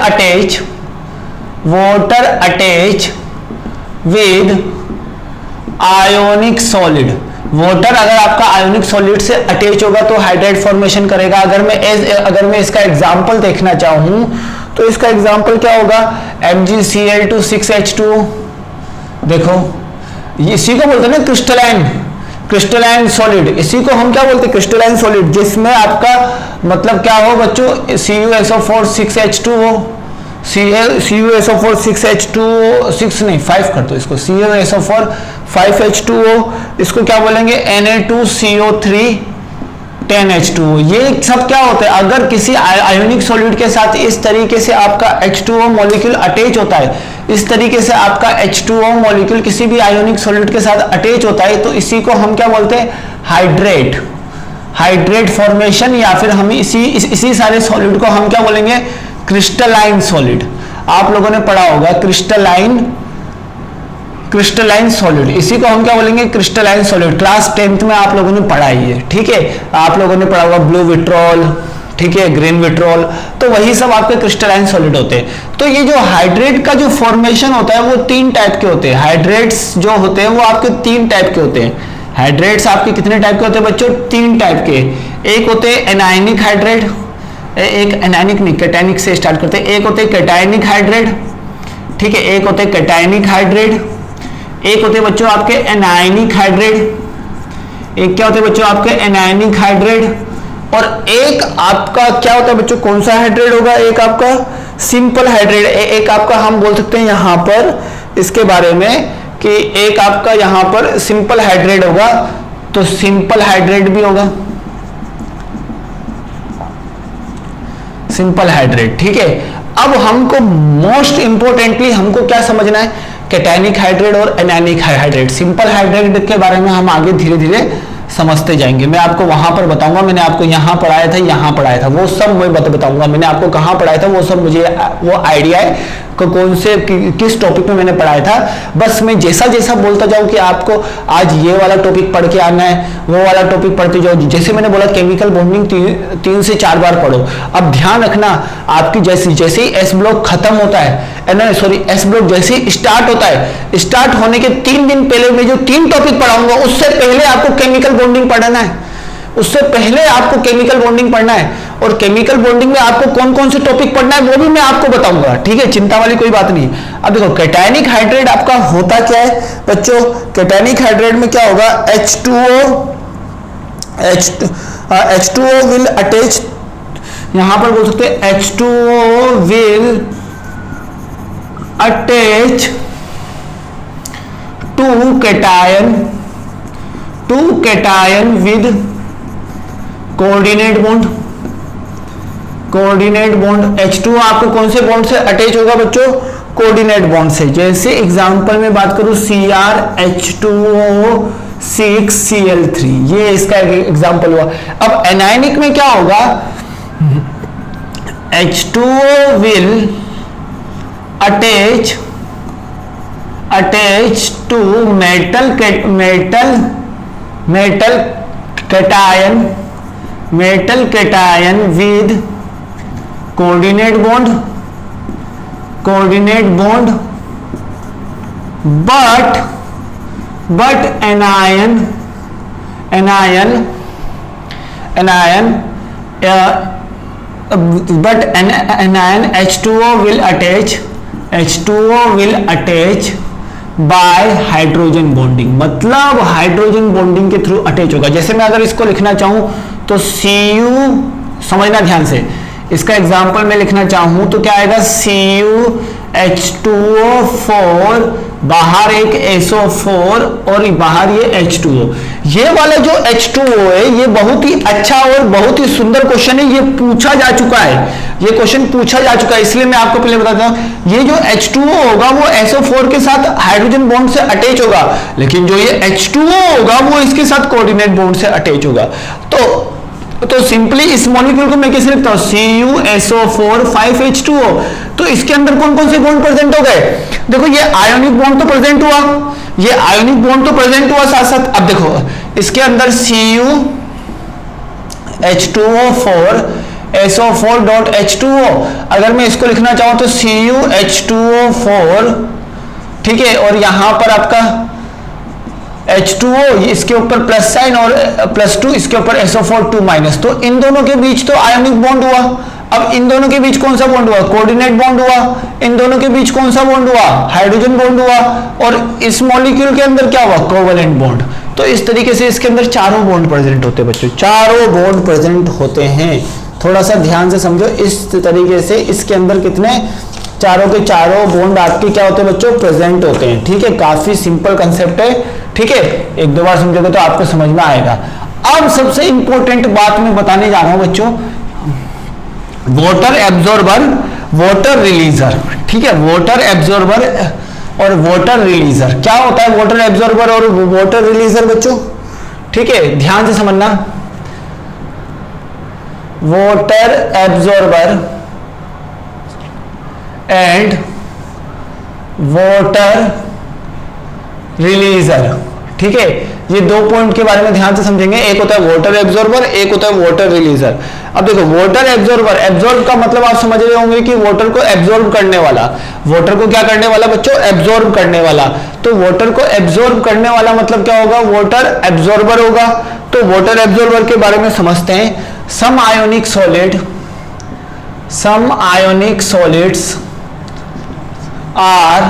attach with ionic solid. Water अगर आपका आयोनिक सॉलिड से अटैच होगा तो हाइड्राइड फॉर्मेशन करेगा। अगर मैं इसका एग्जांपल देखना चाहूं तो इसका एग्जांपल क्या होगा, MgCl2 देखो, इसी को बोलते हैं ना क्रिस्टलाइन सॉलिड, इसी को हम क्या बोलते हैं क्रिस्टलाइन सॉलिड, जिसमें आपका मतलब क्या हो बच्चों CuSO4 6H2 हो, CuSO4 6H2 नहीं 5 कर दो इसको, CuSO4 5H2O, इसको क्या बोलेंगे Na2CO3 10H2O। ये सब क्या होता है, अगर किसी आयोनिक सॉलिड के साथ इस तरीके से आपका H2O मॉलिक्यूल अटैच होता है, इस तरीके से आपका H2O मॉलिक्यूल किसी भी आयोनिक सॉलिड के साथ अटैच होता है, तो इसी को हम क्या बोलते हैं हाइड्रेट फॉर्मेशन, या फिर हम इसी सारे सॉलिड को हम क्या बोलेंगे क्रिस्टलाइन सॉलिड। आप लोगों ने पढ़ा होगा क्रिस्टलाइन सॉलिड, इसी को हम क्या बोलेंगे क्रिस्टलाइन सॉलिड। क्लास 10th में आप लोगों ने पढ़ा ही है, ठीक है, आप लोगों ने पढ़ा होगा ब्लू विट्रॉल, ठीक है, ग्रीन विट्रॉल, तो वही सब आपके क्रिस्टलाइन सॉलिड होते हैं। तो ये जो हाइड्रेट का जो फॉर्मेशन होता है वो 3 टाइप के होते हैं। हाइड्रेट्स जो होते हैं वो आपके 3 टाइप के होते हैं। हाइड्रेट्स आपके कितने टाइप के होते हैं बच्चों, 3 टाइप के। एक होते हैं एनायनिक हाइड्रेट, एक एनायनिक नहीं, कैटायनिक से स्टार्ट करते हैं। एक होते हैं कैटायनिक हाइड्रेट, ठीक है, एक होते हैं कैटायनिक हाइड्रेट, एक होते हैं बच्चों आपके एनायनिक हाइड्रेट, एक क्या होते हैं बच्चों आपके एनायनिक हाइड्रेट, और एक आपका क्या होता है बच्चों, कौन सा हाइड्रेट होगा, एक आपका सिंपल हाइड्रेट, एक आपका हम बोल सकते हैं यहां पर इसके बारे में कि एक आपका यहां पर सिंपल हाइड्रेट होगा, तो सिंपल हाइड्रेट भी होगा, सिंपल हाइड्रेट, ठीक है। अब हमको मोस्ट इंपोर्टेंटली हमको क्या समझना है, कैटायनिक हाइड्रेट और एनायनिक हाइड्रेट। सिंपल हाइड्रेट के बारे में हम आगे धीरे धीरे समझते जाएंगे, मैं आपको वहां पर बताऊंगा, मैंने आपको यहां पढ़ाया था, यहां पढ़ाया था, वो सब मैं बताऊंगा, मैंने आपको कहां पढ़ाया था वो सब मुझे वो आइडिया है कि कौन से किस टॉपिक में मैंने पढ़ाया था। बस मैं जैसा जैसा बोलता जाऊं कि आपको आज ये वाला टॉपिक पढ़ के आना है, वो वाला टॉपिक पढ़ते जाओ। जैसे मैंने बोला केमिकल बॉन्डिंग 3 से 4 बार पढ़ो। अब ध्यान रखना, आपकी जैसे ही एस ब्लॉक खत्म होता है, एस ब्लॉक जैसे ही स्टार्ट होता है, स्टार्ट होने के 3 दिन पहले मैं जो 3 टॉपिक पढ़ाऊंगा उससे पहले आपको केमिकल बॉन्डिंग पढ़ना है, उससे पहले आपको केमिकल बॉन्डिंग पढ़ना है। और केमिकल बॉन्डिंग में आपको कौन कौन से टॉपिक पढ़ना है वो भी मैं आपको बताऊंगा, ठीक है, चिंता वाली कोई बात नहीं। अब देखो कैटायनिक हाइड्रेट आपका होता क्या है बच्चों, कैटायनिक हाइड्रेट में क्या होगा, H2O विल अटैच, यहां पर बोल सकते हैं H2O will attach to cation with coordinate bond. H2O आपको कौन से बॉन्ड से अटैच होगा बच्चों, कोऑर्डिनेट बॉन्ड से। जैसे एग्जांपल में बात करूं CrH2O 6Cl3, ये इसका एग्जांपल हुआ। अब एनायनिक में क्या होगा, H2O will attach to metal metal cation with coordinate bond but anion H2O will attach by hydrogen bonding, मतलब हाइड्रोजन बॉन्डिंग के थ्रू अटैच होगा। जैसे मैं अगर इसको लिखना चाहूं तो Cu, समझना ध्यान से, इसका एग्जांपल मैं लिखना चाहूं तो क्या आएगा, CuH2O4, बाहर एक SO4 और बाहर ये H2O। ये वाला जो H2O है ये बहुत ही अच्छा और बहुत ही सुंदर क्वेश्चन है, ये पूछा जा चुका है, ये क्वेश्चन पूछा जा चुका है, इसलिए मैं आपको पहले बताता हूं। ये जो H2O होगा वो SO4 के साथ हाइड्रोजन बॉन्ड से अटैच होगा, लेकिन जो ये H2O होगा वो इसके साथ कोऑर्डिनेट बॉन्ड से अटैच होगा। तो सिंपली इस मॉलिक्यूल को मैं कैसे लिखता हूं, CuSO4 5H2O। तो इसके अंदर कौन कौन से बॉन्ड प्रेजेंट हो गए, देखो ये आयोनिक बॉन्ड तो प्रेजेंट हुआ, ये आयोनिक बॉन्ड तो प्रेजेंट हुआ साथ साथ। अब देखो इसके अंदर CuH2O4 SO4.H2O, अगर मैं इसको लिखना चाहूं तो CuH2O4, ठीक है, और यहां पर आपका H2O, इसके ऊपर प्लस साइन और +2, इसके ऊपर SO4 2-, तो इन दोनों के बीच तो आयोनिक बॉन्ड हुआ। अब इन दोनों के बीच कौन सा बॉन्ड हुआ, कोऑर्डिनेट बॉन्ड हुआ। इन दोनों के बीच कौन सा बॉन्ड हुआ, हाइड्रोजन बॉन्ड हुआ। और इस मॉलिक्यूल के अंदर क्या हुआ, कोवैलेंट बॉन्ड। तो इस तरीके से इसके अंदर चारों बॉन्ड प्रेजेंट होते हैं बच्चों, चारों बॉन्ड प्रेजेंट होते हैं। थोड़ा सा ध्यान से समझो, इस तरीके से इसके अंदर कितने, चारों के चारों बॉन्ड आपके क्या होते हैं बच्चों, प्रेजेंट होते हैं। ठीक है, काफी सिंपल कंसेप्ट है। ठीक है, एक दो बार समझोगे तो आपको समझ में आएगा। अब सबसे इंपॉर्टेंट बात मैं बताने जा रहा हूं बच्चों, वाटर एब्जॉर्बर, वाटर रिलीजर। ठीक है, वाटर एब्जॉर्बर और वाटर रिलीजर, क्या होता है वाटर एब्जॉर्बर और वाटर रिलीजर बच्चों। ठीक है, ध्यान से समझना, वाटर एब्जॉर्बर एंड वाटर रिलीजर। ठीक है, ये दो पॉइंट के बारे में ध्यान से समझेंगे, एक होता है वाटर एब्जॉर्बर, एक होता है वाटर रिलीजर। अब देखो वाटर एब्जॉर्बर, एब्जॉर्ब का मतलब आप समझ रहे होंगे कि वाटर को एब्जॉर्ब करने वाला, वाटर को क्या करने वाला बच्चों, एब्जॉर्ब करने वाला। तो वाटर को एब्जॉर्ब करने वाला मतलब क्या होगा, वाटर एब्जॉर्बर होगा। तो वाटर एब्जॉर्बर के बारे में समझते हैं। Some ionic solids are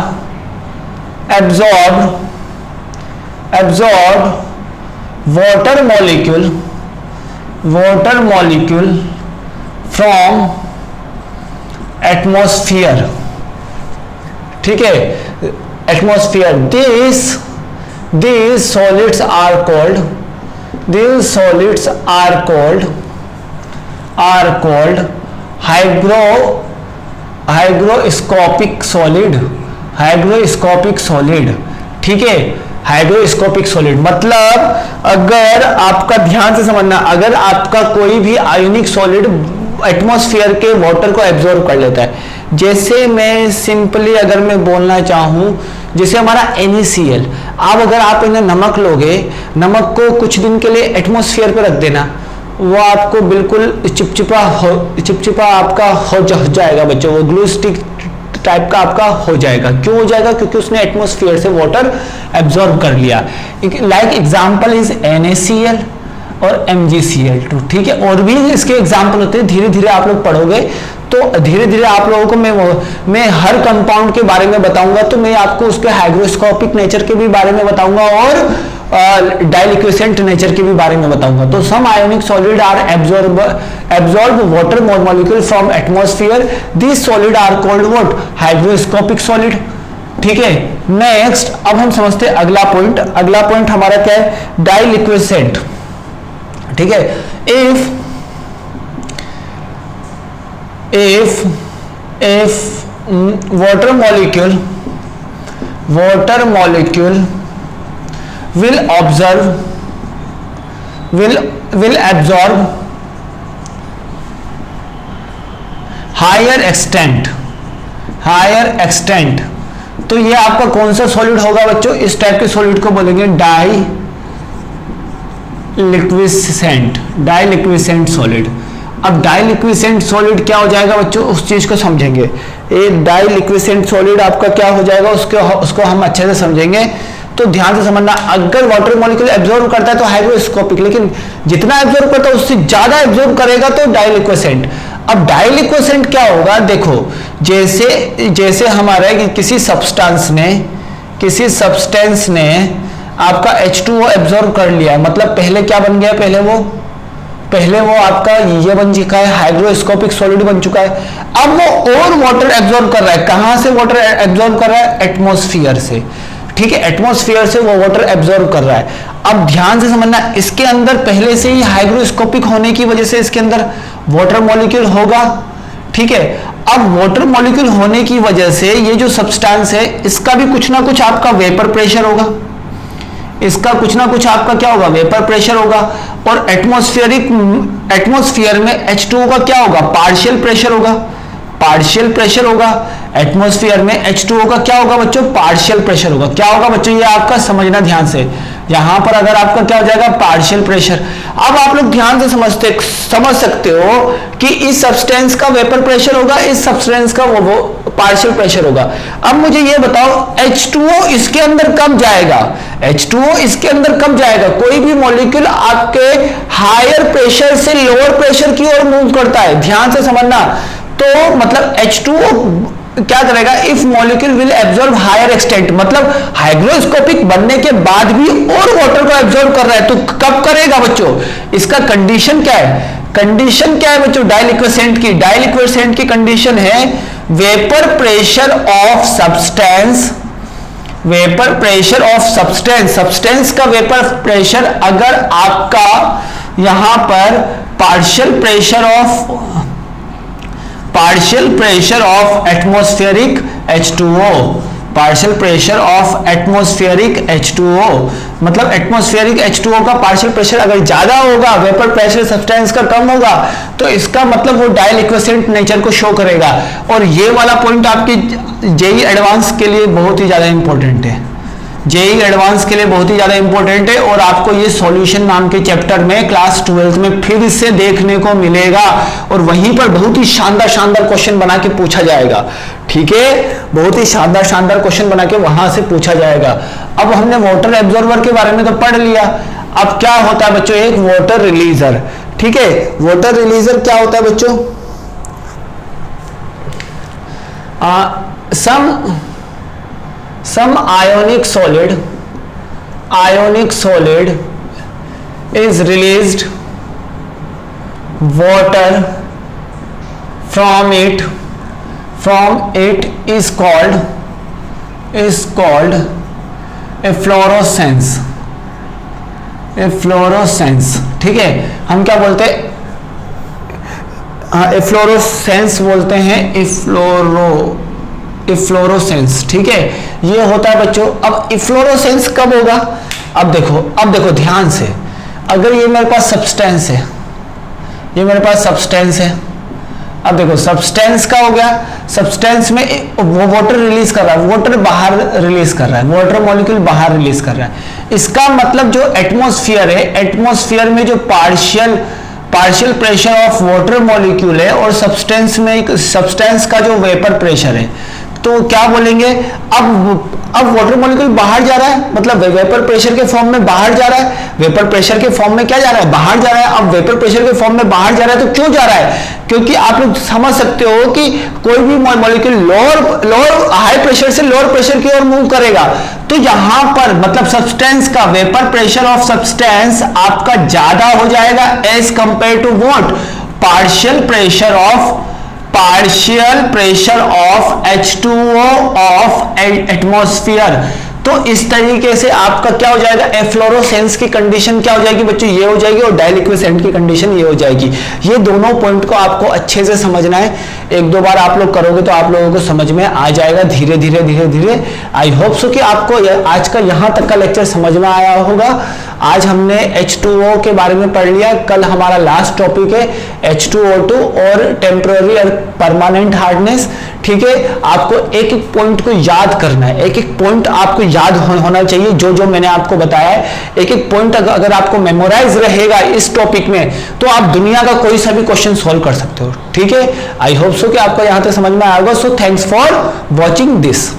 absorb water molecule from atmosphere। ठीक है, atmosphere, these solids are called hygroscopic solid। ठीक है, हाइड्रोस्कोपिक सॉलिड मतलब, अगर आपका ध्यान से समझना, अगर आपका कोई भी आयोनिक सॉलिड एटमॉस्फेयर के वाटर को एब्जॉर्ब कर लेता है, जैसे मैं सिंपली अगर मैं बोलना चाहूं, जैसे हमारा NaCl, अब अगर आप इन्हें नमक लोगे, नमक को कुछ दिन के लिए एटमॉस्फेयर पर रख देना, वो आपको बिल्कुल चिपचिपा आपका हो जाएगा बच्चों, वो ग्लू स्टिक टाइप का आपका हो जाएगा। क्यों हो जाएगा, क्योंकि उसने एटमॉस्फेयर से वाटर एब्जॉर्ब कर लिया। लाइक एग्जांपल इज NaCl और MgCl2। ठीक है, और भी इसके एग्जांपल होते हैं, धीरे धीरे आप लोग पढ़ोगे तो धीरे धीरे आप लोगों को मैं हर कंपाउंड के बारे में बताऊंगा, तो मैं आपको उसके हाइग्रोस्कोपिक नेचर के भी बारे में बताऊंगा और डाइलिक्विसेंट नेचर के भी बारे में बताऊंगा। तो some ionic solid are absorb water molecule from atmosphere, this solid are called what, hygroscopic solid. ठीक है, नेक्स्ट अब हम समझते हैं अगला पॉइंट। अगला पॉइंट हमारा क्या है, डाइलिक्विसेंट। ठीक है, if water molecule will absorb higher extent, तो ये आपका कौन सा सॉलिड होगा बच्चों, इस टाइप के सॉलिड को बोलेंगे लिक्विसेंट, डाइलिक्विसेंट सॉलिड। अब डाइलिक्विसेंट सॉलिड क्या हो जाएगा बच्चों, उस चीज को समझेंगे। एक डाइलिक्विसेंट सॉलिड आपका क्या हो जाएगा, उसको हम अच्छे से समझेंगे। तो ध्यान से समझना, अगर वाटर मॉलिक्यूल एब्जॉर्ब करता है तो हाइग्रोस्कोपिक, लेकिन जितना एब्जॉर्ब करता है उससे ज्यादा एब्जॉर्ब करेगा तो डाइलिक्विसेंट। अब डाइलिक्विसेंट क्या होगा, देखो जैसे हमारे किसी सब्सटेंस ने आपका H2O एब्जॉर्ब कर लिया, मतलब पहले क्या बन गया, पहले वो आपका ये बन चुका है, हाइग्रोस्कोपिक सॉलिड बन चुका है। अब वो और वाटर एब्जॉर्ब कर रहा है। कहां से वाटर एब्जॉर्ब कर रहा है, एटमॉस्फेयर से, ठीक है, एटमॉस्फेयर से वो वाटर एब्जॉर्ब कर रहा है। अब ध्यान से समझना, इसके अंदर पहले से ही हाइग्रोस्कोपिक होने की वजह से इसके अंदर वाटर मॉलिक्यूल होगा, ठीक है। अब वाटर मॉलिक्यूल होने की वजह से ये जो सब्सटेंस है इसका भी कुछ ना कुछ आपका वेपर प्रेशर होगा, इसका कुछ ना कुछ आपका क्या होगा, वेपर प्रेशर होगा। और एटमॉस्फेयर में H2O का क्या होगा, पार्शियल प्रेशर होगा, पार्शियल प्रेशर होगा। एटमॉस्फेयर में H2O का क्या होगा बच्चों, पार्शियल प्रेशर होगा। क्या होगा बच्चों, ये आपका समझना ध्यान से, यहां पर अगर आपका क्या हो जाएगा, पार्शियल प्रेशर। अब आप लोग ध्यान से समझ सकते हो कि इस सब्सटेंस का वेपर प्रेशर होगा, इस सब्सटेंस का वो पार्शियल प्रेशर होगा। अब मुझे ये बताओ, H2O इसके अंदर कब जाएगा, H2O इसके अंदर कब जाएगा। कोई भी मॉलिक्यूल आपके हायर प्रेशर से लोअर प्रेशर की ओर मूव करता है, ध्यान से समझना। तो मतलब H2O क्या करेगा, if molecule will absorb higher extent, मतलब हाइग्रोस्कोपिक बनने के बाद भी और वाटर को एब्जॉर्ब कर रहा है, तो कब करेगा बच्चों, इसका कंडीशन क्या है, कंडीशन क्या है बच्चों, डाइलिक्विसेंट की कंडीशन है vapour pressure of substance, vapour pressure of substance का वेपर प्रेशर अगर आपका यहां पर partial pressure of atmospheric H2O, partial pressure of atmospheric H2O, मतलब एटमॉस्फेरिक H2O का पार्शियल प्रेशर अगर ज्यादा होगा, वेपर प्रेशर सब्सटेंस का कम होगा, तो इसका मतलब वो डाइलिक्विसेंट नेचर को शो करेगा। और ये वाला पॉइंट आपकी जेई एडवांस के लिए बहुत ही ज्यादा इंपॉर्टेंट है, जेई एडवांस के लिए बहुत ही ज्यादा इंपॉर्टेंट है। और आपको ये सॉल्यूशन नाम के चैप्टर में क्लास 12th में फिर से देखने को मिलेगा, और वहीं पर बहुत ही शानदार क्वेश्चन बना के पूछा जाएगा, ठीक है, बहुत ही शानदार क्वेश्चन बना के वहां से पूछा जाएगा। अब हमने वाटर एब्जॉर्बर के बारे में तो पढ़ लिया, अब क्या होता है बच्चों, एक वाटर रिलीजर, ठीक है। वाटर रिलीजर क्या होता है बच्चों, some ionic solid is released water from it is called efflorescence, ठीक है। हम क्या बोलते हैं, efflorescence बोलते हैं, इफ्लोरोसेंस, ठीक है, ये होता है बच्चों। अब इफ्लोरोसेंस कब होगा, अब देखो ध्यान से, अगर ये मेरे पास सब्सटेंस है, अब देखो सब्सटेंस का हो गया, सब्सटेंस में वो वाटर रिलीज कर रहा है, वाटर बाहर रिलीज कर रहा है, वाटर मॉलिक्यूल बाहर रिलीज कर रहा है। इसका मतलब जो एटमॉस्फेयर है, एटमॉस्फेयर में जो partial pressure of water molecule है और सब्सटेंस का जो वेपर प्रेशर है, तो क्या बोलेंगे, अब वाटर मॉलिक्यूल बाहर जा रहा है, मतलब वेपर प्रेशर के फॉर्म में बाहर जा रहा है, वेपर प्रेशर के फॉर्म में क्या जा रहा है, बाहर जा रहा है। अब वेपर प्रेशर के फॉर्म में बाहर जा रहा है, तो क्यों जा रहा है, क्योंकि आप लोग समझ सकते हो कि कोई भी मॉलिक्यूल लोअर हाई प्रेशर से लोअर प्रेशर की ओर मूव करेगा, तो यहां पर मतलब सब्सटेंस का वेपर प्रेशर ऑफ सब्सटेंस आपका ज्यादा हो जाएगा as compare to what, partial pressure of H2O of atmosphere. तो इस तरीके से आपका क्या हो जाएगा, एफ्लोरोसेंस की कंडीशन क्या हो जाएगी बच्चों, ये हो जाएगी, और डाइलिक्विसेंट की कंडीशन ये हो जाएगी। ये दोनों पॉइंट को आपको अच्छे से समझना है, एक दो बार आप लोग करोगे तो आप लोगों को समझ में आ जाएगा धीरे धीरे। आई होप सो कि आपको आज का यहां तक का लेक्चर समझ में आया होगा। आज हमने H2O के बारे में पढ़ लिया, कल हमारा लास्ट टॉपिक है H2O2 और टेम्पररी और परमानेंट हार्डनेस, ठीक है। आपको एक एक पॉइंट को याद करना है, एक एक पॉइंट आपको याद होना चाहिए जो जो मैंने आपको बताया है। एक एक पॉइंट अगर आपको मेमोराइज रहेगा इस टॉपिक में तो आप दुनिया का कोई सा भी क्वेश्चन सॉल्व कर सकते हो। ठीक है, आई होप सो कि आपको यहां तक समझ में आएगा। So thanks for watching this.